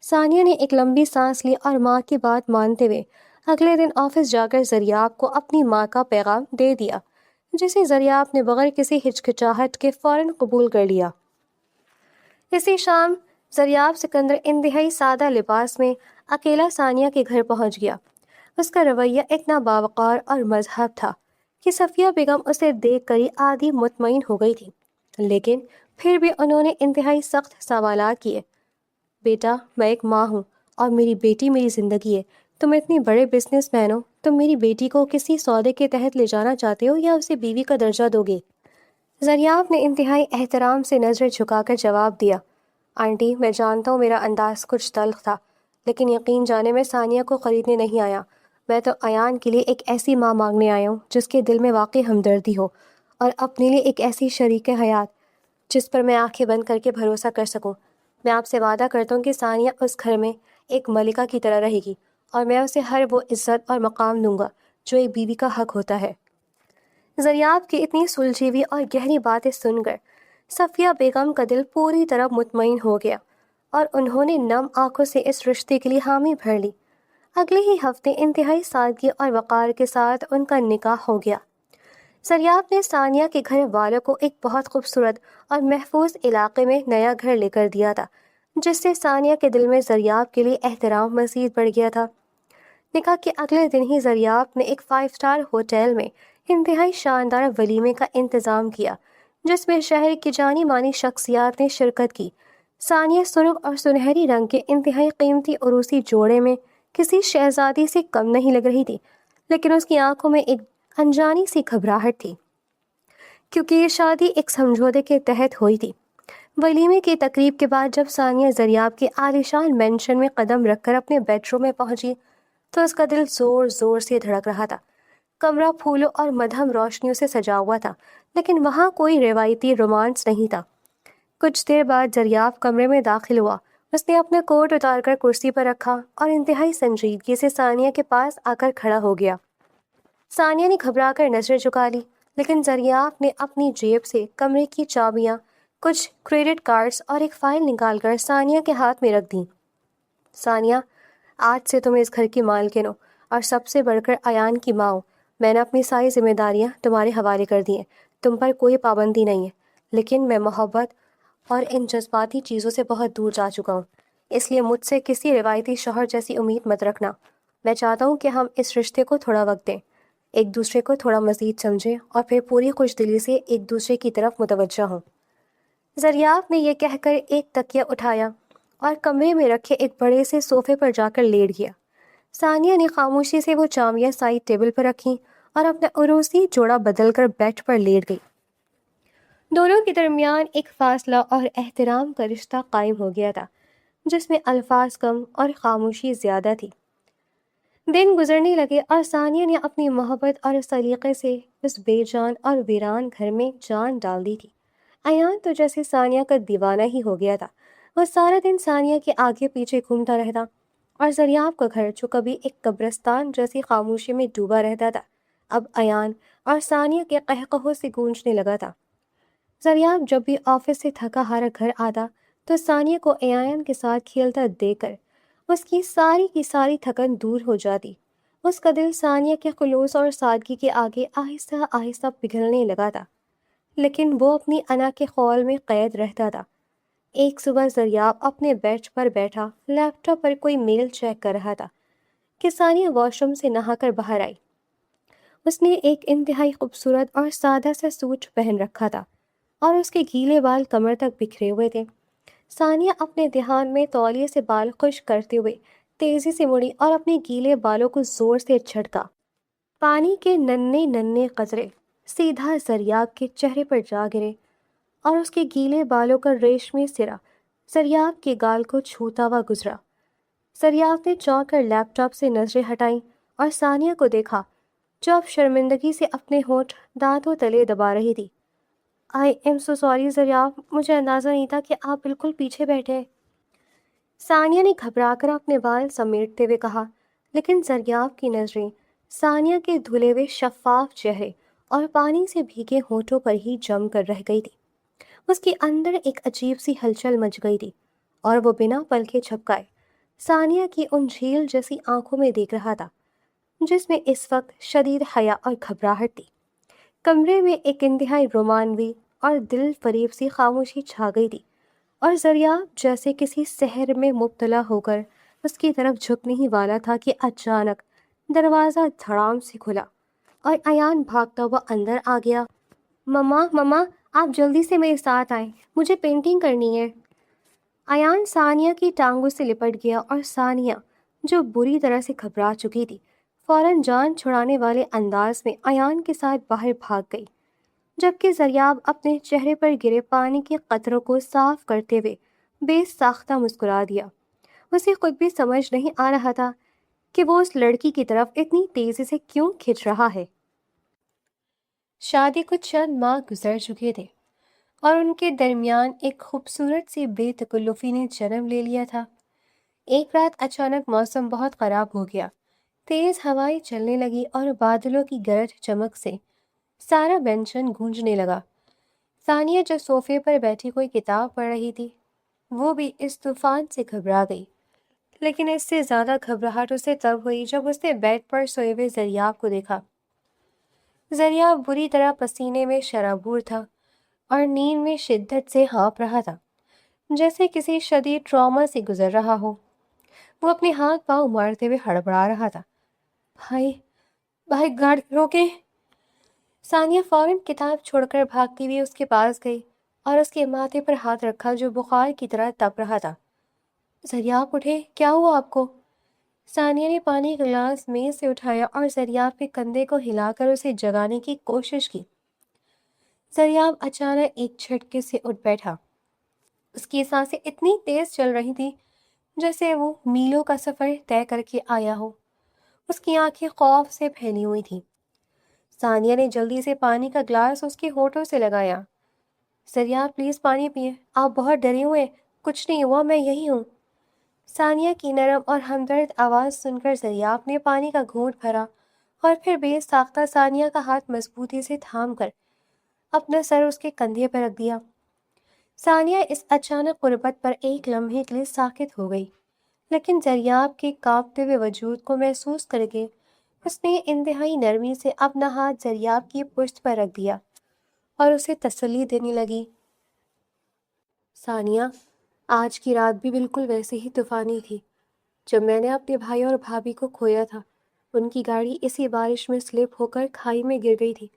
S2: ثانیہ نے ایک لمبی سانس لی اور ماں کی بات مانتے ہوئے اگلے دن آفس جا کر زریاب کو اپنی ماں کا پیغام دے دیا، جسے زریاب نے بغیر کسی ہچکچاہٹ کے فوراً قبول کر لیا۔ اسی شام زریاب سکندر انتہائی سادہ لباس میں اکیلا ثانیہ کے گھر پہنچ گیا۔ اس کا رویہ اتنا باوقار اور مذہب تھا کہ صفیہ بیگم اسے دیکھ کر ہی آدھی مطمئن ہو گئی تھی، لیکن پھر بھی انہوں نے انتہائی سخت سوالات کیے۔ بیٹا، میں ایک ماں ہوں اور میری بیٹی میری زندگی ہے۔ تم اتنے بڑے بزنس مین ہو، تم میری بیٹی کو کسی سودے کے تحت لے جانا چاہتے ہو یا اسے بیوی کا درجہ دو گے؟ زریاب نے انتہائی احترام سے نظر جھکا کر جواب دیا، آنٹی، میں جانتا ہوں میرا انداز کچھ تلخ تھا، لیکن یقین جانے میں ثانیہ کو خریدنے نہیں آیا۔ میں تو ایان کے لیے ایک ایسی ماں مانگنے آیا ہوں جس کے دل میں واقعی ہمدردی ہو، اور اپنے لیے ایک ایسی شریک حیات جس پر میں آنکھیں بند کر کے بھروسہ کر سکوں۔ میں آپ سے وعدہ کرتا ہوں کہ ثانیہ اس گھر میں ایک ملکہ کی طرح رہے گی، اور میں اسے ہر وہ عزت اور مقام دوں گا جو ایک بیوی کا حق ہوتا ہے۔ زریاب کی اتنی سلجھی ہوئی اور گہری باتیں سن کر صفیہ بیگم کا دل پوری طرح مطمئن ہو گیا، اور انہوں نے نم آنکھوں سے اس رشتے کے لیے حامی بھر لی۔ اگلے ہی ہفتے انتہائی سادگی اور وقار کے ساتھ ان کا نکاح ہو گیا۔ زریاب نے ثانیہ کے گھر والوں کو ایک بہت خوبصورت اور محفوظ علاقے میں نیا گھر لے کر دیا تھا، جس سے ثانیہ کے دل میں زریاب کے لیے احترام مزید بڑھ گیا تھا۔ نکاح کے اگلے دن ہی زریاب نے ایک 5 اسٹار ہوٹل میں انتہائی شاندار ولیمے کا انتظام کیا، جس میں شہر کی جانی مانی شخصیات نے شرکت کی۔ ثانیہ سرخ اور سنہری رنگ کے انتہائی قیمتی عروسی جوڑے میں کسی شہزادی سے کم نہیں لگ رہی تھی، لیکن اس کی آنکھوں میں ایک انجانی سی گھبراہٹ تھی، کیونکہ یہ شادی ایک سمجھوتے کے تحت ہوئی تھی۔ ولیمے کی تقریب کے بعد جب ثانیہ زریاب کے عالیشان مینشن میں قدم رکھ کر اپنے بیڈ روم میں پہنچی تو اس کا دل زور زور سے دھڑک رہا تھا۔ کمرہ پھولوں اور مدھم روشنیوں سے سجا ہوا تھا، لیکن وہاں کوئی روایتی رومانس نہیں تھا۔ کچھ دیر بعد زریاب کمرے میں داخل ہوا۔ اس نے اپنا کوٹ اتار کر کرسی پر رکھا اور انتہائی سنجیدگی سے ثانیہ کے پاس آ کر کھڑا ہو گیا۔ ثانیہ نے گھبرا کر نظریں جھکا لی، لیکن زریاب نے اپنی جیب سے کمرے کی چابیاں، کچھ کریڈٹ کارڈز اور ایک فائل نکال کر ثانیہ کے ہاتھ میں رکھ دیں۔ ثانیہ، آج سے تم اس گھر کی مالکن ہو اور سب سے بڑھ کر ایان کی ماں ہو۔ میں نے اپنی ساری ذمہ داریاں تمہارے حوالے کر دی ہیں۔ تم پر کوئی پابندی نہیں ہے، لیکن میں محبت اور ان جذباتی چیزوں سے بہت دور جا چکا ہوں، اس لیے مجھ سے کسی روایتی شوہر جیسی امید مت رکھنا۔ میں چاہتا ہوں کہ ہم اس رشتے کو تھوڑا وقت دیں، ایک دوسرے کو تھوڑا مزید سمجھیں اور پھر پوری خوش دلی سے ایک دوسرے کی طرف متوجہ ہوں۔ زریاب نے یہ کہہ کر ایک تکیہ اٹھایا اور کمرے میں رکھے ایک بڑے سے صوفے پر جا کر لیٹ گیا۔ ثانیہ نے خاموشی سے وہ چابیاں سائڈ ٹیبل پر رکھیں اور اپنا عروسی جوڑا بدل کر بیڈ پر لیٹ گئی۔ دونوں کے درمیان ایک فاصلہ اور احترام کا رشتہ قائم ہو گیا تھا، جس میں الفاظ کم اور خاموشی زیادہ تھی۔ دن گزرنے لگے اور ثانیہ نے اپنی محبت اور سلیقے سے اس بے جان اور ویران گھر میں جان ڈال دی تھی۔ ایان تو جیسے ثانیہ کا دیوانہ ہی ہو گیا تھا۔ وہ سارا دن ثانیہ کے آگے پیچھے گھومتا رہتا، اور زریاب کا گھر جو کبھی ایک قبرستان جیسی خاموشی میں ڈوبا رہتا تھا، اب ایان اور ثانیہ کے قہقہوں سے گونجنے لگا تھا۔ زریاب جب بھی آفس سے تھکا ہارا گھر آتا تو ثانیہ کو ایان کے ساتھ کھیلتا دیکھ کر اس کی ساری تھکن دور ہو جاتی۔ اس کا دل ثانیہ کے خلوص اور سادگی کے آگے آہستہ آہستہ پگھلنے لگا تھا، لیکن وہ اپنی انا کے خول میں قید رہتا تھا۔ ایک صبح زریاب اپنے بیڈ پر بیٹھا لیپ ٹاپ پر کوئی میل چیک کر رہا تھا کہ ثانیہ واش روم سے نہا کر باہر آئی۔ اس نے ایک انتہائی خوبصورت اور سادہ سا سوٹ پہن رکھا تھا اور اس کے گیلے بال کمر تک بکھرے ہوئے تھے۔ ثانیہ اپنے دھیان میں تولیے سے بال خشک کرتے ہوئے تیزی سے مڑی اور اپنے گیلے بالوں کو زور سے جھٹکا۔ پانی کے ننھے ننھے قطرے سیدھا زریاب کے چہرے پر جا گرے اور اس کے گیلے بالوں کا ریشمی سرا زریاب کے گال کو چھوتا ہوا گزرا۔ زریاب نے چونک کر لیپ ٹاپ سے نظریں ہٹائیں اور ثانیہ کو دیکھا، جو اب شرمندگی سے اپنے ہونٹ دانتوں تلے دبا رہی تھی۔ آئی ایم سو سوری زریاب، مجھے اندازہ نہیں تھا کہ آپ بالکل پیچھے بیٹھے ہیں۔ ثانیہ نے گھبرا کر اپنے بال سمیٹتے ہوئے کہا، لیکن زریاب کی نظریں ثانیہ کے دھلے ہوئے شفاف چہرے اور پانی سے بھیگے ہونٹوں پر ہی جم کر رہ گئی تھی۔ اس کے اندر ایک عجیب سی ہلچل مچ گئی تھی اور وہ بنا پلکے جھپکائے ثانیہ کی ان جھیل جیسی آنکھوں میں دیکھ رہا تھا، جس میں اس وقت شدید حیا اور گھبراہٹ تھی۔ کمرے میں ایک انتہائی رومانوی اور دل فریب سی خاموشی چھا گئی تھی، اور زریاب جیسے کسی سحر میں مبتلا ہو کر اس کی طرف جھکنے ہی والا تھا کہ اچانک دروازہ دھڑام سے کھلا اور ایان بھاگتا ہوا اندر آ گیا۔ مما، آپ جلدی سے میرے ساتھ آئیں، مجھے پینٹنگ کرنی ہے۔ ایان ثانیہ کی ٹانگوں سے لپٹ گیا اور ثانیہ، جو بری طرح سے گھبرا چکی تھی، فوراً جان چھڑانے والے انداز میں ایان کے ساتھ باہر بھاگ گئی، جبکہ زریاب اپنے چہرے پر گرے پانی کے قطروں کو صاف کرتے ہوئے بے ساختہ مسکرا دیا۔ اسے خود بھی سمجھ نہیں آ رہا تھا کہ وہ اس لڑکی کی طرف اتنی تیزی سے کیوں کھنچ رہا ہے۔ شادی کو چند ماہ گزر چکے تھے اور ان کے درمیان ایک خوبصورت سی بے تکلفی نے جنم لے لیا تھا۔ ایک رات اچانک موسم بہت خراب ہو گیا، تیز ہوائیں چلنے لگی اور بادلوں کی گرج چمک سے سارا مینشن گونجنے لگا۔ ثانیہ جو صوفے پر بیٹھی کوئی کتاب پڑھ رہی تھی، وہ بھی اس طوفان سے گھبرا گئی، لیکن اس سے زیادہ گھبراہٹ اسے تب ہوئی جب اس نے بیڈ پر سوئے ہوئے زریاب کو دیکھا۔ زریاب بری طرح پسینے میں شرابور تھا اور نیند میں شدت سے ہانپ رہا تھا، جیسے کسی شدید ٹراما سے گزر رہا ہو۔ وہ اپنے ہاتھ پاؤں مارتے ہوئے ہڑبڑا رہا تھا۔ بھائی، بھائی گاڑی روکیں! ثانیہ فوراً کتاب چھوڑ کر بھاگتی ہوئی اس کے پاس گئی اور اس کے ماتھے پر ہاتھ رکھا جو بخار کی طرح تپ رہا تھا۔ زریاب اٹھے، کیا ہوا آپ کو؟ ثانیہ نے پانی کا گلاس میز سے اٹھایا اور زریاب کے کندھے کو ہلا کر اسے جگانے کی کوشش کی۔ زریاب اچانک ایک جھٹکے سے اٹھ بیٹھا۔ اس کی سانسیں اتنی تیز چل رہی تھی جیسے وہ میلوں کا سفر طے کر کے آیا ہو۔ اس کی آنکھیں خوف سے پھیلی ہوئی تھیں۔ ثانیہ نے جلدی سے پانی کا گلاس اس کے ہونٹوں سے لگایا۔ زریاب پلیز پانی پئیں، آپ بہت ڈرے ہوئے۔ کچھ نہیں ہوا، میں یہی ہوں۔ ثانیہ کی نرم اور ہمدرد آواز سن کر زریاب نے پانی کا گھونٹ بھرا اور پھر بے ساختہ ثانیہ کا ہاتھ مضبوطی سے تھام کر اپنا سر اس کے کندھے پر رکھ دیا۔ ثانیہ اس اچانک قربت پر ایک لمحے کے لیے ساکت ہو گئی، لیکن زریاب کے کانپتے ہوئے وجود کو محسوس کر کے اس نے انتہائی نرمی سے اپنا ہاتھ زریاب کی پشت پر رکھ دیا اور اسے تسلی دینے لگی۔ ثانیہ، آج کی رات بھی بالکل ویسے ہی طوفانی تھی جب میں نے اپنے بھائی اور بھابھی کو کھویا تھا۔ ان کی گاڑی اسی بارش میں سلپ ہو کر کھائی میں گر گئی تھی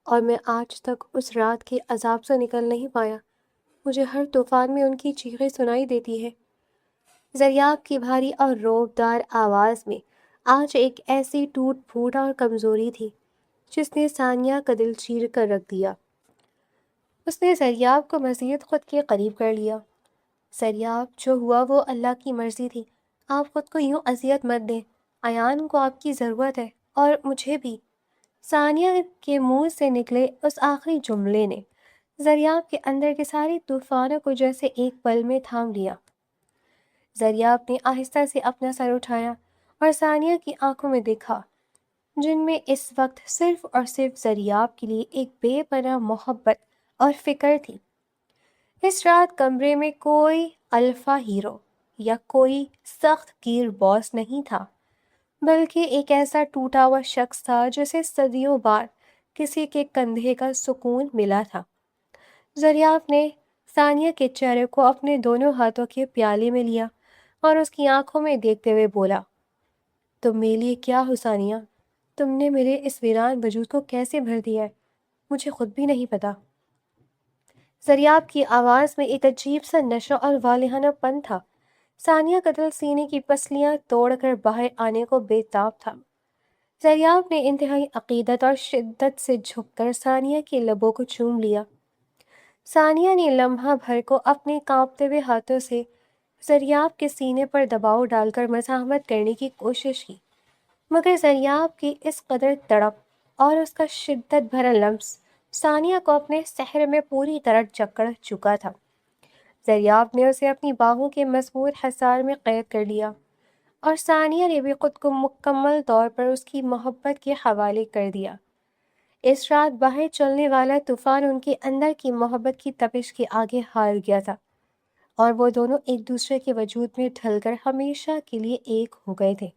S2: اور میں آج تک اس رات کے عذاب سے نکل نہیں پایا۔ مجھے ہر طوفان میں ان کی چیخیں سنائی دیتی ہے۔ زریاب کی بھاری اور روبدار آواز میں آج ایک ایسی ٹوٹ پھوٹ اور کمزوری تھی جس نے ثانیہ کا دل چیر کر رکھ دیا۔ اس نے زریاب کو مزید خود کے قریب کر لیا۔ زریاب، جو ہوا وہ اللہ کی مرضی تھی، آپ خود کو یوں اذیت مت دیں، ایان کو آپ کی ضرورت ہے اور مجھے بھی۔ ثانیہ کے منہ سے نکلے اس آخری جملے نے زریاب کے اندر کے سارے طوفانوں کو جیسے ایک پل میں تھام لیا۔ زریاب نے آہستہ سے اپنا سر اٹھایا اور ثانیہ کی آنکھوں میں دیکھا، جن میں اس وقت صرف اور صرف زریاب کے لیے ایک بے پناہ محبت اور فکر تھی۔ اس رات کمرے میں کوئی الفا ہیرو یا کوئی سخت گیر باس نہیں تھا، بلکہ ایک ایسا ٹوٹا ہوا شخص تھا جسے صدیوں بعد کسی کے کندھے کا سکون ملا تھا۔ زریاب نے ثانیہ کے چہرے کو اپنے دونوں ہاتھوں کے پیالے میں لیا اور اس کی آنکھوں میں دیکھتے ہوئے بولا، تم میرے لیے کیا ہو ثانیہ؟ تم نے میرے اس ویران وجود کو کیسے بھر دیا ہے، مجھے خود بھی نہیں پتا۔ زریاب کی آواز میں ایک عجیب سا نشہ اور والہانہ پن تھا۔ ثانیہ کا دل سینے کی پسلیاں توڑ کر باہر آنے کو بے تاب تھا۔ زریاب نے انتہائی عقیدت اور شدت سے جھک کر ثانیہ کے لبوں کو چوم لیا۔ ثانیہ نے لمحہ بھر کو اپنے کانپتے ہوئے ہاتھوں سے زریاب کے سینے پر دباؤ ڈال کر مزاحمت کرنے کی کوشش کی، مگر زریاب کی اس قدر تڑپ اور اس کا شدت بھرا لمس ثانیہ کو اپنے سحر میں پوری طرح جکڑ چکا تھا۔ زریاب نے اسے اپنی باہوں کے مضبوط حصار میں قید کر لیا اور ثانیہ نے بھی خود کو مکمل طور پر اس کی محبت کے حوالے کر دیا۔ اس رات باہر چلنے والا طوفان ان کے اندر کی محبت کی تپش کے آگے ہار گیا تھا اور وہ دونوں ایک دوسرے کے وجود میں ڈھل کر ہمیشہ کے لیے ایک ہو گئے تھے۔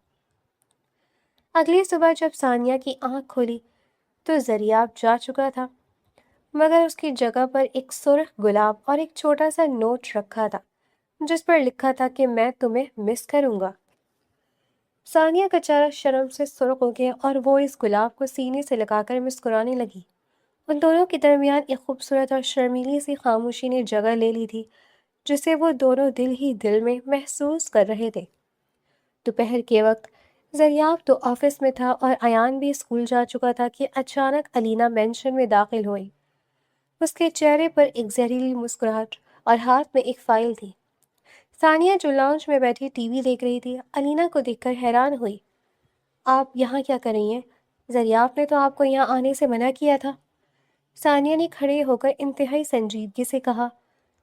S2: اگلی صبح جب ثانیہ کی آنکھ کھولی تو زریاب جا چکا تھا، مگر اس کی جگہ پر ایک سرخ گلاب اور ایک چھوٹا سا نوٹ رکھا تھا جس پر لکھا تھا کہ میں تمہیں مس کروں گا۔ ثانیہ کا چہرہ شرم سے سرخ ہو گیا اور وہ اس گلاب کو سینے سے لگا کر مسکرانے لگی۔ ان دونوں کے درمیان ایک خوبصورت اور شرمیلی سی خاموشی نے جگہ لے لی تھی جسے وہ دونوں دل ہی دل میں محسوس کر رہے تھے۔ دوپہر کے وقت زریاب تو آفس میں تھا اور ایان بھی اسکول جا چکا تھا کہ اچانک علینا مینشن میں داخل ہوئی۔ اس کے چہرے پر ایک زہریلی مسکراہٹ اور ہاتھ میں ایک فائل تھی۔ ثانیہ جو لاؤنج میں بیٹھی ٹی وی دیکھ رہی تھی، علینا کو دیکھ کر حیران ہوئی۔ آپ یہاں کیا کر رہی ہیں؟ زریاب نے تو آپ کو یہاں آنے سے منع کیا تھا۔ ثانیہ نے کھڑے ہو کر انتہائی سنجیدگی سے کہا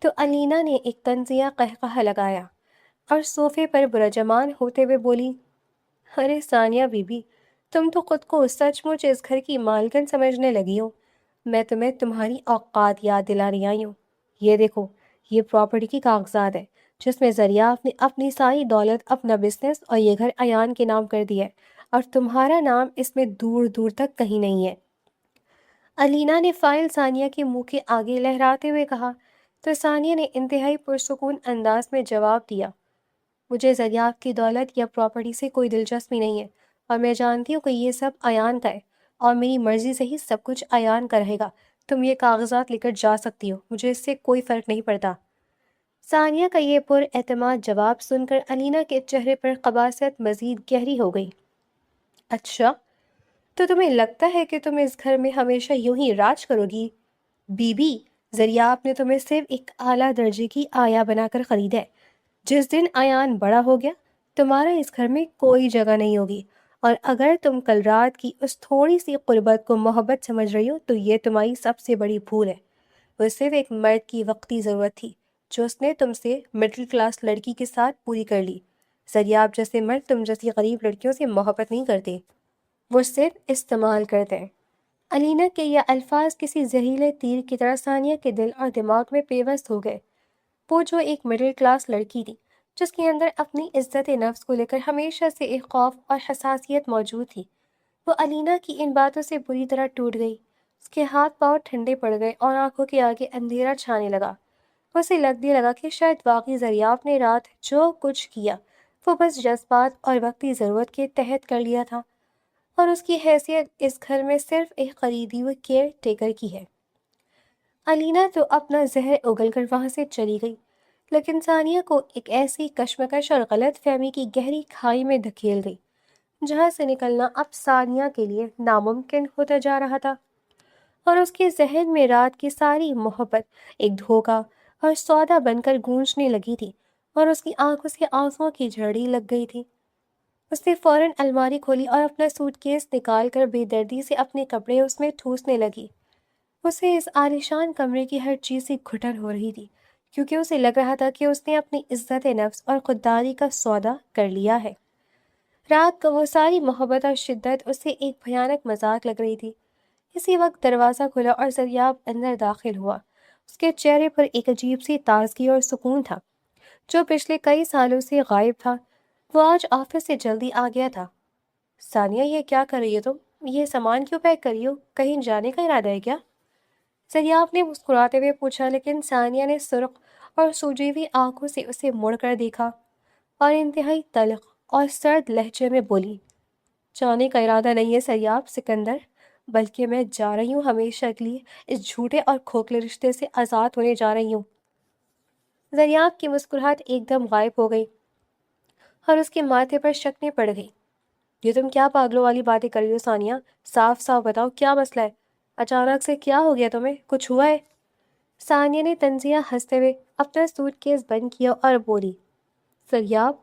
S2: تو علینا نے ایک طنزیہ قہقہہ لگایا اور صوفے پر برجمان ہوتے ہوئے بولی، ارے ثانیہ بی بی، تم تو خود کو سچ مچ اس گھر کی مالکن سمجھنے لگی ہو۔ میں تمہیں تمہاری اوقات یاد دلا رہی آئی ہوں۔ یہ دیکھو، یہ پراپرٹی کی کاغذات ہیں، جس میں زریاف نے اپنی ساری دولت، اپنا بزنس اور یہ گھر ایان کے نام کر دیا ہے، اور تمہارا نام اس میں دور دور تک کہیں نہیں ہے۔ علینا نے فائل ثانیہ کے منہ کے آگے لہراتے ہوئے کہا، تو ثانیہ نے انتہائی پرسکون انداز میں جواب دیا، مجھے زریاف کی دولت یا پراپرٹی سے کوئی دلچسپی نہیں ہے، اور میں جانتی ہوں کہ یہ سب ایان کا ہے، اور میری مرضی سے ہی سب کچھ ایان کا رہے گا۔ تم یہ کاغذات لے کر جا سکتی ہو، مجھے اس سے کوئی فرق نہیں پڑتا۔ ثانیہ کا یہ پر اعتماد جواب سن کر علینا کے چہرے پر قباست مزید گہری ہو گئی۔ اچھا، تو تمہیں لگتا ہے کہ تم اس گھر میں ہمیشہ یوں ہی راج کرو گی؟ بی بی، زریاب نے تمہیں صرف ایک اعلیٰ درجے کی آیا بنا کر خریدا ہے۔ جس دن ایان بڑا ہو گیا، تمہارا اس گھر میں کوئی جگہ نہیں ہوگی، اور اگر تم کل رات کی اس تھوڑی سی قربت کو محبت سمجھ رہی ہو تو یہ تمہاری سب سے بڑی بھول ہے۔ وہ صرف ایک مرد کی وقتی ضرورت تھی جو اس نے تم سے مڈل کلاس لڑکی کے ساتھ پوری کر لی۔ زریاب جیسے مرد تم جیسی غریب لڑکیوں سے محبت نہیں کرتے، وہ صرف استعمال کرتے ہیں۔ علینا کے یہ الفاظ کسی زہریلے تیر کی طرح ثانیہ کے دل اور دماغ میں پیوست ہو گئے۔ وہ جو ایک مڈل کلاس لڑکی تھی، جس کے اندر اپنی عزت نفس کو لے کر ہمیشہ سے ایک خوف اور حساسیت موجود تھی، وہ علینا کی ان باتوں سے بری طرح ٹوٹ گئی۔ اس کے ہاتھ پاؤں ٹھنڈے پڑ گئے اور آنکھوں کے آگے اندھیرا چھانے لگا۔ اسے لگنے لگا کہ شاید واقعی زریاف نے رات جو کچھ کیا وہ بس جذبات اور وقتی ضرورت کے تحت کر لیا تھا، اور اس کی حیثیت اس گھر میں صرف ایک خریدی ہوئی کیئر ٹیکر کی ہے۔ علینا تو اپنا زہر اگل کر وہاں سے چلی گئی، لیکن ثانیہ کو ایک ایسی کشمکش اور غلط فہمی کی گہری کھائی میں دھکیل گئی جہاں سے نکلنا اب ثانیہ کے لیے ناممکن ہوتا جا رہا تھا، اور اس کے ذہن میں رات کی ساری محبت ایک دھوکہ اور سودا بن کر گونجنے لگی تھی، اور اس کی آنکھوں سے آنسوؤں کی جھڑی لگ گئی تھی۔ اس نے فوراً الماری کھولی اور اپنا سوٹ کیس نکال کر بے دردی سے اپنے کپڑے اس میں ٹھوسنے لگی۔ اسے اس عالیشان کمرے کی ہر چیز سے گھٹن ہو رہی تھی، کیونکہ اسے لگ رہا تھا کہ اس نے اپنی عزت نفس اور خودداری کا سودا کر لیا ہے۔ رات کا وہ ساری محبت اور شدت اسے ایک بھیانک مذاق لگ رہی تھی۔ اسی وقت دروازہ کھلا اور زریاب اندر داخل ہوا۔ اس کے چہرے پر ایک عجیب سی تازگی اور سکون تھا جو پچھلے کئی سالوں سے غائب تھا۔ وہ آج آفس سے جلدی آ گیا تھا۔ ثانیہ، یہ کیا کر رہی ہو تم؟ یہ سامان کیوں پیک کر رہی ہو؟ کہیں جانے کا ارادہ ہے کیا؟ زریاب نے مسکراتے ہوئے پوچھا، لیکن ثانیہ نے سرخ اور سوجی ہوئی آنکھوں سے اسے مڑ کر دیکھا اور انتہائی تلخ اور سرد لہجے میں بولی، جانے کا ارادہ نہیں ہے زریاب سکندر، بلکہ میں جا رہی ہوں ہمیشہ کے لیے اس جھوٹے اور کھوکھلے رشتے سے آزاد ہونے جا رہی ہوں۔ زریاب کی مسکراہٹ ایک دم غائب ہو گئی اور اس کے ماتھے پر شکنیں پڑ گئی۔ یہ تم کیا پاگلوں والی باتیں کر رہی ہو ثانیہ؟ صاف صاف بتاؤ کیا مسئلہ ہے؟ اچانک سے کیا ہو گیا تمہیں؟ کچھ ہوا ہے؟ ثانیہ نے طنزیہ ہنستے ہوئے اپنا سوٹ کیس بند کیا اور بولی، زریاب،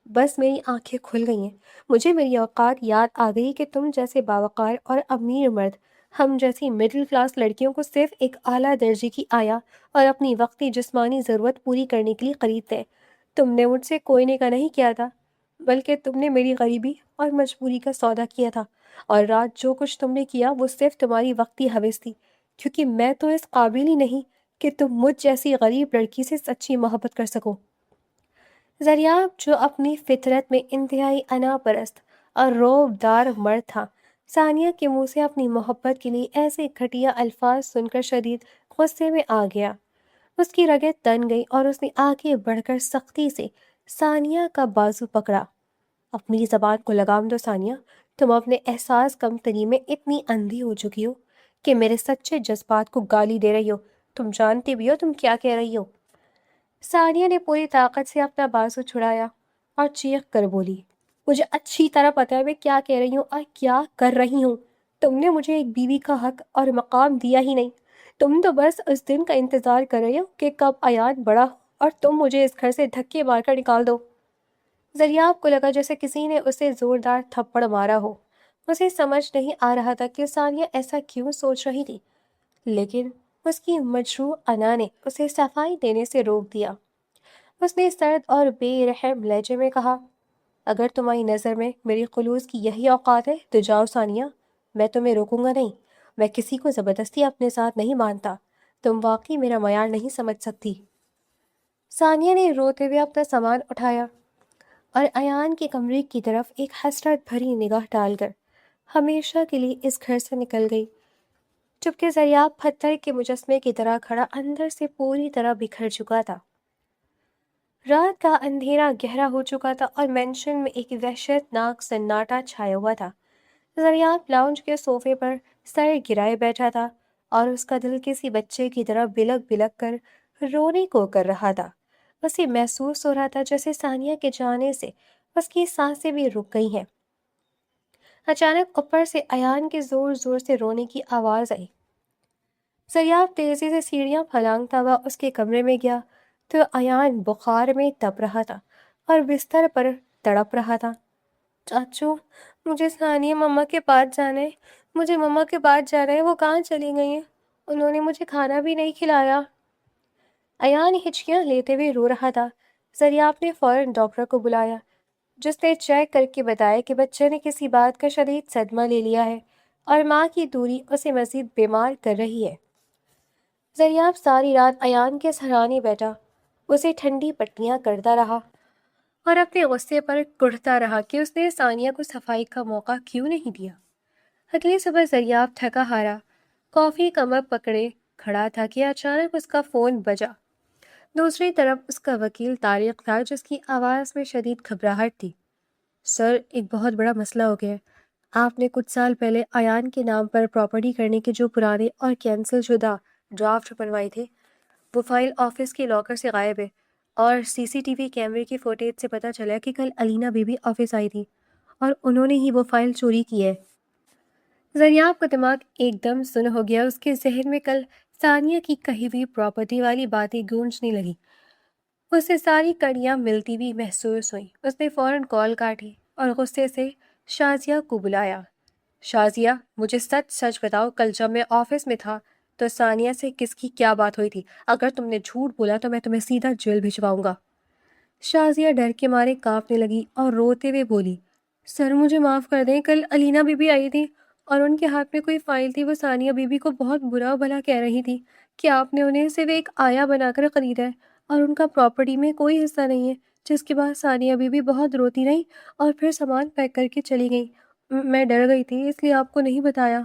S2: بس میری آنکھیں کھل گئی ہیں۔ مجھے میری اوقات یاد آ گئی کہ تم جیسے باوقار اور امیر مرد ہم جیسی مڈل کلاس لڑکیوں کو صرف ایک اعلیٰ درجے کی آیا اور اپنی وقتی جسمانی ضرورت پوری کرنے کے لیے خریدتے ہیں۔ تم نے مجھ سے کوئنے کا نہیں کیا تھا، بلکہ تم نے میری غریبی اور مجبوری کا سودا کیا تھا، اور رات جو کچھ تم نے کیا وہ صرف تمہاری وقتی ہوس تھی، کیونکہ میں تو اس قابل ہی نہیں کہ تم مجھ جیسی غریب لڑکی سے سچی محبت کر سکو۔ زریاب، جو اپنی فطرت میں انتہائی انا پرست اور رعب دار مرد تھا، ثانیہ کے منہ سے اپنی محبت کے لیے ایسے گھٹیا الفاظ سن کر شدید غصے میں آ گیا۔ اس کی رگیں تن گئی اور اس نے آگے بڑھ کر سختی سے ثانیہ کا بازو پکڑا۔ اپنی زبان کو لگام دو ثانیہ، تم اپنے احساس کمتری میں اتنی اندھی ہو چکی ہو کہ میرے سچے جذبات کو گالی دے رہی ہو۔ تم جانتی بھی ہو تم کیا کہہ رہی ہو؟ ثانیہ نے پوری طاقت سے اپنا بازو چھڑایا اور چیخ کر بولی، مجھے اچھی طرح پتہ ہے میں کیا کہہ رہی ہوں اور کیا کر رہی ہوں۔ تم نے مجھے ایک بیوی کا حق اور مقام دیا ہی نہیں، تم تو بس اس دن کا انتظار کر رہی ہو کہ کب ایان بڑا ہو اور تم مجھے اس گھر سے دھکے مار کر نکال دو۔ زریاب کو لگا جیسے کسی نے اسے زوردار تھپڑ مارا ہو۔ اسے سمجھ نہیں آ رہا تھا کہ ثانیہ ایسا کیوں سوچ رہی تھی، لیکن اس کی مجروح انا نے اسے صفائی دینے سے روک دیا۔ اس نے سرد اور بے رحم لہجے میں کہا، اگر تمہاری نظر میں میری خلوص کی یہی اوقات ہے تو جاؤ ثانیہ، میں تمہیں روکوں گا نہیں۔ میں کسی کو زبردستی اپنے ساتھ نہیں مانتا، تم واقعی میرا معیار نہیں سمجھ سکتی۔ ثانیہ نے روتے ہوئے اپنا سامان اٹھایا اور ایان کے کمرے کی طرف ایک حسرت بھری نگاہ ڈال کر ہمیشہ کے لیے اس گھر سے نکل گئی، جبکہ زریاب پتھر کے مجسمے کی طرح کھڑا اندر سے پوری طرح بکھر چکا تھا۔ رات کا اندھیرا گہرا ہو چکا تھا اور مینشن میں ایک وحشت ناک سناٹا چھایا ہوا تھا۔ زریاب لاؤنج کے صوفے پر سر گرائے بیٹھا تھا اور اس کا دل کسی بچے کی طرح بلک بلک کر رونے کو کر رہا تھا۔ اسے محسوس ہو رہا تھا جیسے ثانیہ کے جانے سے اس کی سانسیں بھی رک گئی ہیں۔ اچانک اوپر سے ایان کے زور زور سے رونے کی آواز آئی۔ زریاب تیزی سے سیڑھیاں پھلانگتا ہوا اس کے کمرے میں گیا تو ایان بخار میں تپ رہا تھا اور بستر پر تڑپ رہا تھا۔ چاچو، مجھے ثانیہ مما کے پاس جانا ہے، مجھے مما کے پاس جانا ہے، وہ کہاں چلی گئی ہیں؟ انہوں نے مجھے کھانا بھی نہیں کھلایا۔ ایان ہچکیاں لیتے ہوئے رو رہا تھا۔ زریاب نے فوراً ڈاکٹر کو بلایا، جس نے چیک کر کے بتایا کہ بچے نے کسی بات کا شدید صدمہ لے لیا ہے اور ماں کی دوری اسے مزید بیمار کر رہی ہے۔ زریاب ساری رات ایان کے سہرانے بیٹھا، اسے ٹھنڈی پٹیاں کرتا رہا اور اپنے غصے پر کڑھتا رہا کہ اس نے ثانیہ کو صفائی کا موقع کیوں نہیں دیا۔ اگلی صبح زریاب تھکا ہارا کافی کا مگ پکڑے کھڑا تھا کہ اچانک اس کا فون بجا۔ دوسری طرف اس کا وکیل طارق تھا، جس کی آواز میں شدید گھبراہٹ تھی۔ سر، ایک بہت بڑا مسئلہ ہو گیا ہے۔ آپ نے کچھ سال پہلے ایان کے نام پر پراپرٹی کرنے کے جو پرانے اور کینسل شدہ ڈرافٹ بنوائے تھے، وہ فائل آفس کے لاکر سے غائب ہے، اور سی سی ٹی وی کیمرے کی فوٹیج سے پتہ چلا کہ کل علینا بی بی آفس آئی تھی اور انہوں نے ہی وہ فائل چوری کی ہے۔ زریاب کا دماغ ایک دم سن ہو گیا۔ اس کے ذہن میں کل ثانیہ کی کہی ہوئی پراپرٹی والی باتیں گونجنے لگی۔ اسے ساری کڑیاں ملتی ہوئی محسوس ہوئیں۔ اس نے فوراً کال کاٹی اور غصے سے شازیہ کو بلایا۔ شازیہ، مجھے سچ سچ بتاؤ، کل جب میں آفس میں تھا تو ثانیہ سے کس کی کیا بات ہوئی تھی؟ اگر تم نے جھوٹ بولا تو میں تمہیں سیدھا جیل بھجواؤں گا۔ شازیہ ڈر کے مارے کانپنے لگی اور روتے ہوئے بولی، سر مجھے معاف کر دیں، کل علینا بی بی آئی تھی اور ان کے ہاتھ میں کوئی فائل تھی۔ وہ ثانیہ بی بی کو بہت برا بھلا کہہ رہی تھی کہ آپ نے انہیں صرف ایک آیا بنا کر خریدا ہے اور ان کا پراپرٹی میں کوئی حصہ نہیں ہے، جس کے بعد ثانیہ بی بی بہت روتی رہی اور پھر سامان پیک کر کے چلی گئی۔ میں ڈر گئی تھی، اس لیے آپ کو نہیں بتایا۔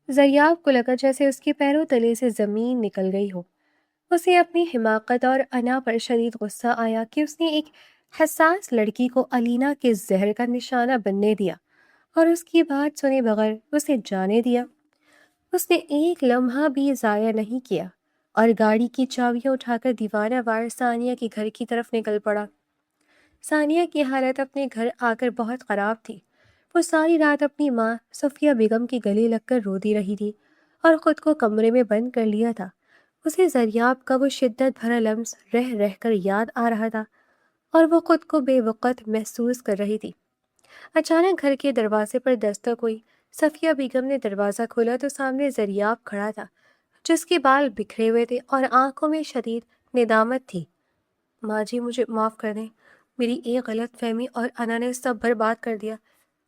S2: زریاب کو لگا جیسے اس کے پیروں تلے سے زمین نکل گئی ہو۔ اسے اپنی حماقت اور انا پر شدید غصہ آیا کہ اس نے ایک حساس لڑکی کو علینا کے زہر کا نشانہ بننے دیا اور اس کی بات سنے بغیر اسے جانے دیا۔ اس نے ایک لمحہ بھی ضائع نہیں کیا اور گاڑی کی چابیاں اٹھا کر دیوانہ وار ثانیہ کے گھر کی طرف نکل پڑا۔ ثانیہ کی حالت اپنے گھر آ کر بہت خراب تھی۔ وہ ساری رات اپنی ماں صفیہ بیگم کے گلے لگ کر روتی رہی تھی اور خود کو کمرے میں بند کر لیا تھا۔ اسے زریاب کا وہ شدت بھرا لمس رہ رہ کر یاد آ رہا تھا اور وہ خود کو بے وقت محسوس کر رہی تھی۔ اچانک گھر کے دروازے پر دستک ہوئی۔ صفیہ بیگم نے دروازہ کھولا تو سامنے زریاب کھڑا تھا، جس کے بال بکھرے ہوئے تھے اور آنکھوں میں شدید ندامت تھی۔ ماں جی، مجھے معاف کر دیں، میری ایک غلط فہمی اور انا نے سب برباد کر دیا،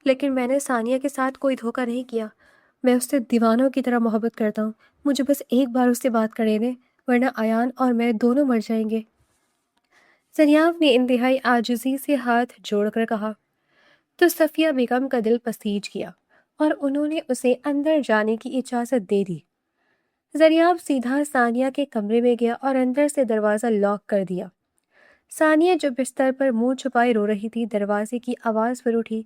S2: لیکن میں نے ثانیہ کے ساتھ کوئی دھوکہ نہیں کیا۔ میں اس سے دیوانوں کی طرح محبت کرتا ہوں، مجھے بس ایک بار اس سے بات کرنے دیں، ورنہ ایان اور میں دونوں مر جائیں گے۔ زریاب نے انتہائی عاجزی سے ہاتھ جوڑ کر کہا تو صفیہ بیگم کا دل پسیج گیا اور انہوں نے اسے اندر جانے کی اجازت دے دی۔ زریاب سیدھا ثانیہ کے کمرے میں گیا اور اندر سے دروازہ لاک کر دیا۔ ثانیہ جو بستر پر منہ چھپائے رو رہی تھی، دروازے کی آواز پر اٹھی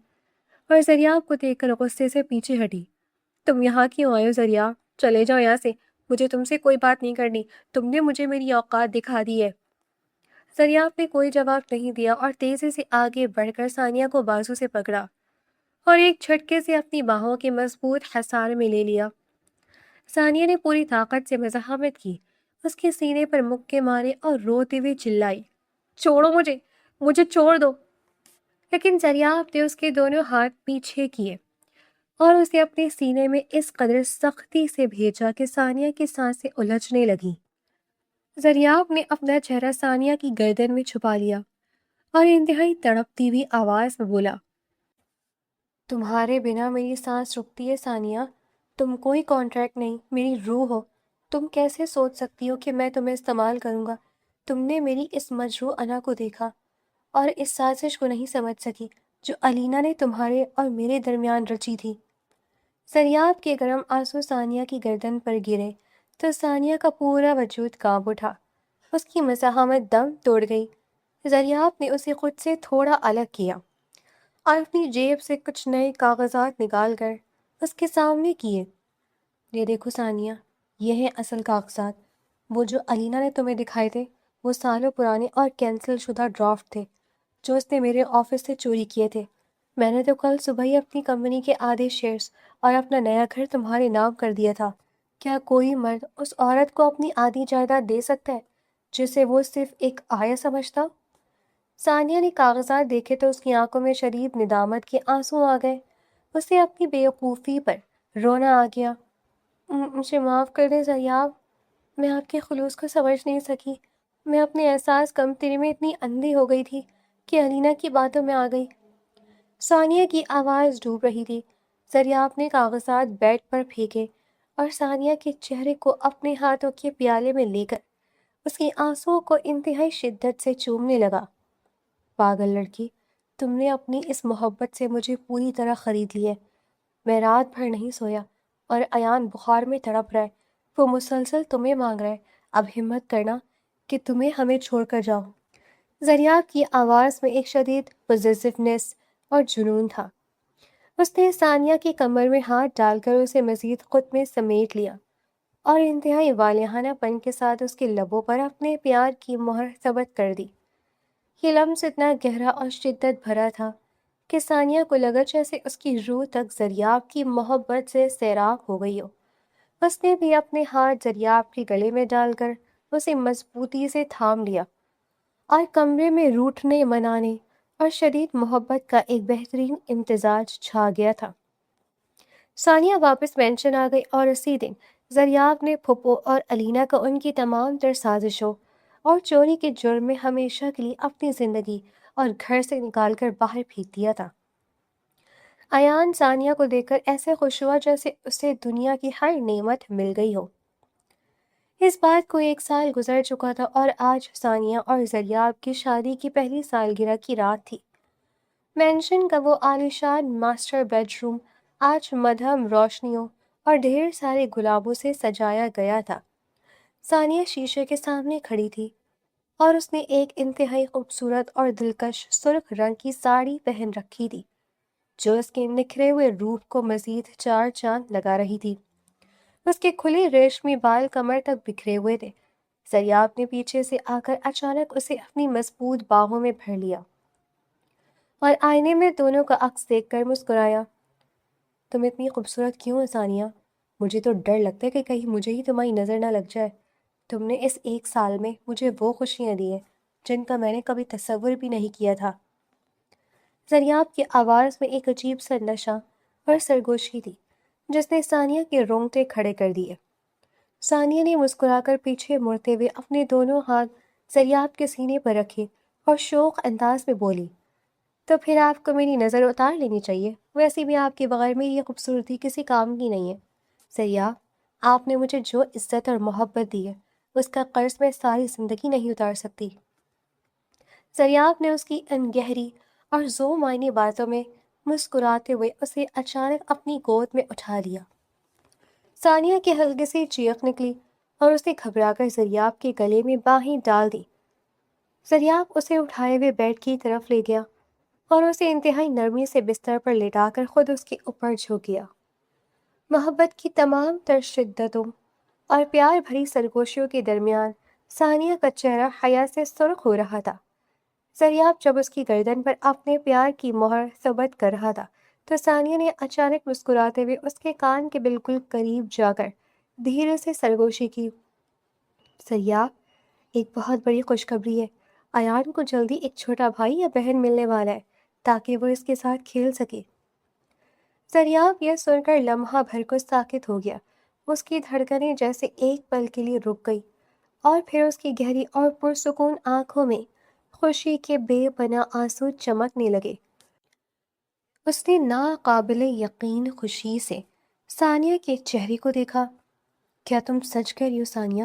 S2: اور زریاب کو دیکھ کر غصے سے پیچھے ہٹی۔ تم یہاں کیوں آئے ہو زریاب؟ چلے جاؤ یہاں سے، مجھے تم سے کوئی بات نہیں کرنی، تم نے مجھے میری اوقات دکھا دی ہے۔ زریاب نے کوئی جواب نہیں دیا اور تیزی سے آگے بڑھ کر ثانیہ کو بازو سے پکڑا اور ایک جھٹکے سے اپنی باہوں کے مضبوط حصار میں لے لیا۔ ثانیہ نے پوری طاقت سے مزاحمت کی، اس کے سینے پر مکے مارے اور روتے ہوئے چلائی، چھوڑو مجھے، مجھے چھوڑ دو۔ لیکن زریاب نے اس کے دونوں ہاتھ پیچھے کیے اور اسے اپنے سینے میں اس قدر سختی سے بھیجا کہ ثانیہ کی سانسیں الجھنے لگیں۔ زریاب نے اپنا چہرہ ثانیہ کی گردن میں چھپا لیا اور انتہائی تڑپتی ہوئی آواز میں بولا، تمہارے بنا میری سانس رکتی ہے ثانیہ، تم کوئی کانٹریکٹ نہیں، میری روح ہو، تم کیسے سوچ سکتی ہو کہ میں تمہیں استعمال کروں گا؟ تم نے میری اس مجروح انا کو دیکھا اور اس سازش کو نہیں سمجھ سکی جو علینا نے تمہارے اور میرے درمیان رچی تھی۔ سریاب کے گرم آنسو ثانیہ کی گردن پر گرے تو ثانیہ کا پورا وجود کانپ اٹھا۔ اس کی مزاحمت دم توڑ گئی۔ زریاب نے اسے خود سے تھوڑا الگ کیا اور اپنی جیب سے کچھ نئے کاغذات نکال کر اس کے سامنے کیے۔ یہ دیکھو ثانیہ، یہ ہیں اصل کاغذات۔ وہ جو علینا نے تمہیں دکھائے تھے وہ سالوں پرانے اور کینسل شدہ ڈرافٹ تھے جو اس نے میرے آفس سے چوری کیے تھے۔ میں نے تو کل صبح ہی اپنی کمپنی کے آدھے شیئرز اور اپنا نیا گھر تمہارے نام کر دیا تھا۔ کیا کوئی مرد اس عورت کو اپنی آدھی جائیداد دے سکتا ہے جسے وہ صرف ایک آیا سمجھتا؟ ثانیہ نے کاغذات دیکھے تو اس کی آنکھوں میں شدید ندامت کے آنسو آ گئے۔ اسے اپنی بیوقوفی پر رونا آ گیا۔ مجھے معاف کر دیں زریاب، میں آپ کے خلوص کو سمجھ نہیں سکی۔ میں اپنے احساس کمتری میں اتنی اندھی ہو گئی تھی کہ علینا کی باتوں میں آ گئی۔ ثانیہ کی آواز ڈوب رہی تھی۔ زریاب نے کاغذات بیڈ پر پھینکے اور ثانیہ کے چہرے کو اپنے ہاتھوں کے پیالے میں لے کر اس کی آنسوؤں کو انتہائی شدت سے چومنے لگا۔ پاگل لڑکی، تم نے اپنی اس محبت سے مجھے پوری طرح خرید لی ہے۔ میں رات بھر نہیں سویا اور ایان بخار میں تڑپ رہا ہے۔ وہ مسلسل تمہیں مانگ رہا ہے۔ اب ہمت کرنا کہ تمہیں ہمیں چھوڑ کر جاؤ۔ زریاب کی آواز میں ایک شدید پوزیسیونیس اور جنون تھا۔ اس نے ثانیہ کی کمر میں ہاتھ ڈال کر اسے مزید خود میں سمیٹ لیا اور انتہائی والہانہ پن کے ساتھ اس کے لبوں پر اپنے پیار کی مہر ثبت کر دی۔ یہ لمس اتنا گہرا اور شدت بھرا تھا کہ ثانیہ کو لگا جیسے اس کی روح تک زریاب کی محبت سے سیراب ہو گئی ہو۔ اس نے بھی اپنے ہاتھ زریاب کے گلے میں ڈال کر اسے مضبوطی سے تھام لیا اور کمرے میں روٹھنے منانے اور شدید محبت کا ایک بہترین امتزاج چھا گیا تھا۔ ثانیہ واپس مینشن آ گئی اور اسی دن زریاب نے پھپھو اور علینا کو ان کی تمام تر سازشوں اور چوری کے جرم میں ہمیشہ کے لیے اپنی زندگی اور گھر سے نکال کر باہر پھینک دیا تھا۔ ایان ثانیہ کو دیکھ کر ایسے خوش ہوا جیسے اسے دنیا کی ہر نعمت مل گئی ہو۔ اس بات کو 1 سال گزر چکا تھا اور آج ثانیہ اور زریاب کی شادی کی پہلی سالگرہ کی رات تھی۔ مینشن کا وہ عالیشان ماسٹر بیڈ روم آج مدھم روشنیوں اور ڈھیر سارے گلابوں سے سجایا گیا تھا۔ ثانیہ شیشے کے سامنے کھڑی تھی اور اس نے ایک انتہائی خوبصورت اور دلکش سرخ رنگ کی ساڑی پہن رکھی تھی جو اس کے نکھرے ہوئے روپ کو مزید 4 چاند لگا رہی تھی۔ اس کے کھلے ریشمی بال کمر تک بکھرے ہوئے تھے۔ زریاب نے پیچھے سے آ کر اچانک اسے اپنی مضبوط باہوں میں بھر لیا اور آئینے میں دونوں کا عکس دیکھ کر مسکرایا۔ تم اتنی خوبصورت کیوں ہو ثانیہ؟ مجھے تو ڈر لگتا ہے کہ کہیں مجھے ہی تمہاری نظر نہ لگ جائے۔ تم نے اس 1 سال میں مجھے وہ خوشیاں دی ہیں جن کا میں نے کبھی تصور بھی نہیں کیا تھا۔ زریاب کی آواز میں ایک عجیب سا نشہ اور سرگوشی تھی جس نے ثانیہ کے رونگٹے کھڑے کر دیے۔ ثانیہ نے مسکرا کر پیچھے مڑتے ہوئے اپنے دونوں ہاتھ زریاب کے سینے پر رکھے اور شوق انداز میں بولی، تو پھر آپ کو میری نظر اتار لینی چاہیے، ویسے بھی آپ کے بغیر میری یہ خوبصورتی کسی کام کی نہیں ہے۔ زریاب، آپ نے مجھے جو عزت اور محبت دی ہے اس کا قرض میں ساری زندگی نہیں اتار سکتی۔ زریاب نے اس کی ان گہری اور ذو معنی باتوں میں مسکراتے ہوئے اسے اچانک اپنی گود میں اٹھا لیا۔ ثانیہ کی ہلکی سی چیخ نکلی اور اس نے گھبرا کر زریاب کے گلے میں باہیں ڈال دی۔ زریاب اسے اٹھائے ہوئے بیڈ کی طرف لے گیا اور اسے انتہائی نرمی سے بستر پر لٹا کر خود اس کے اوپر جھک گیا۔ محبت کی تمام تر شدتوں اور پیار بھری سرگوشیوں کے درمیان ثانیہ کا چہرہ حیا سے سرخ ہو رہا تھا۔ زریاب جب اس کی گردن پر اپنے پیار کی مہر ثبت کر رہا تھا تو ثانیہ نے اچانک مسکراتے ہوئے اس کے کان کے بالکل قریب جا کر دھیرے سے سرگوشی کی۔ زریاب، ایک بہت بڑی خوشخبری ہے۔ ایان کو جلدی ایک چھوٹا بھائی یا بہن ملنے والا ہے تاکہ وہ اس کے ساتھ کھیل سکے۔ زریاب یہ سن کر لمحہ بھر کو ساکت ہو گیا۔ اس کی دھڑکنیں جیسے ایک پل کے لیے رک گئی اور پھر اس کی گہری اور پرسکون آنکھوں میں خوشی کے بے پناہ آنسو چمکنے لگے۔ اس نے ناقابل یقین خوشی سے ثانیہ کے چہرے کو دیکھا۔ کیا تم سچ کہہ رہی ہو ثانیہ؟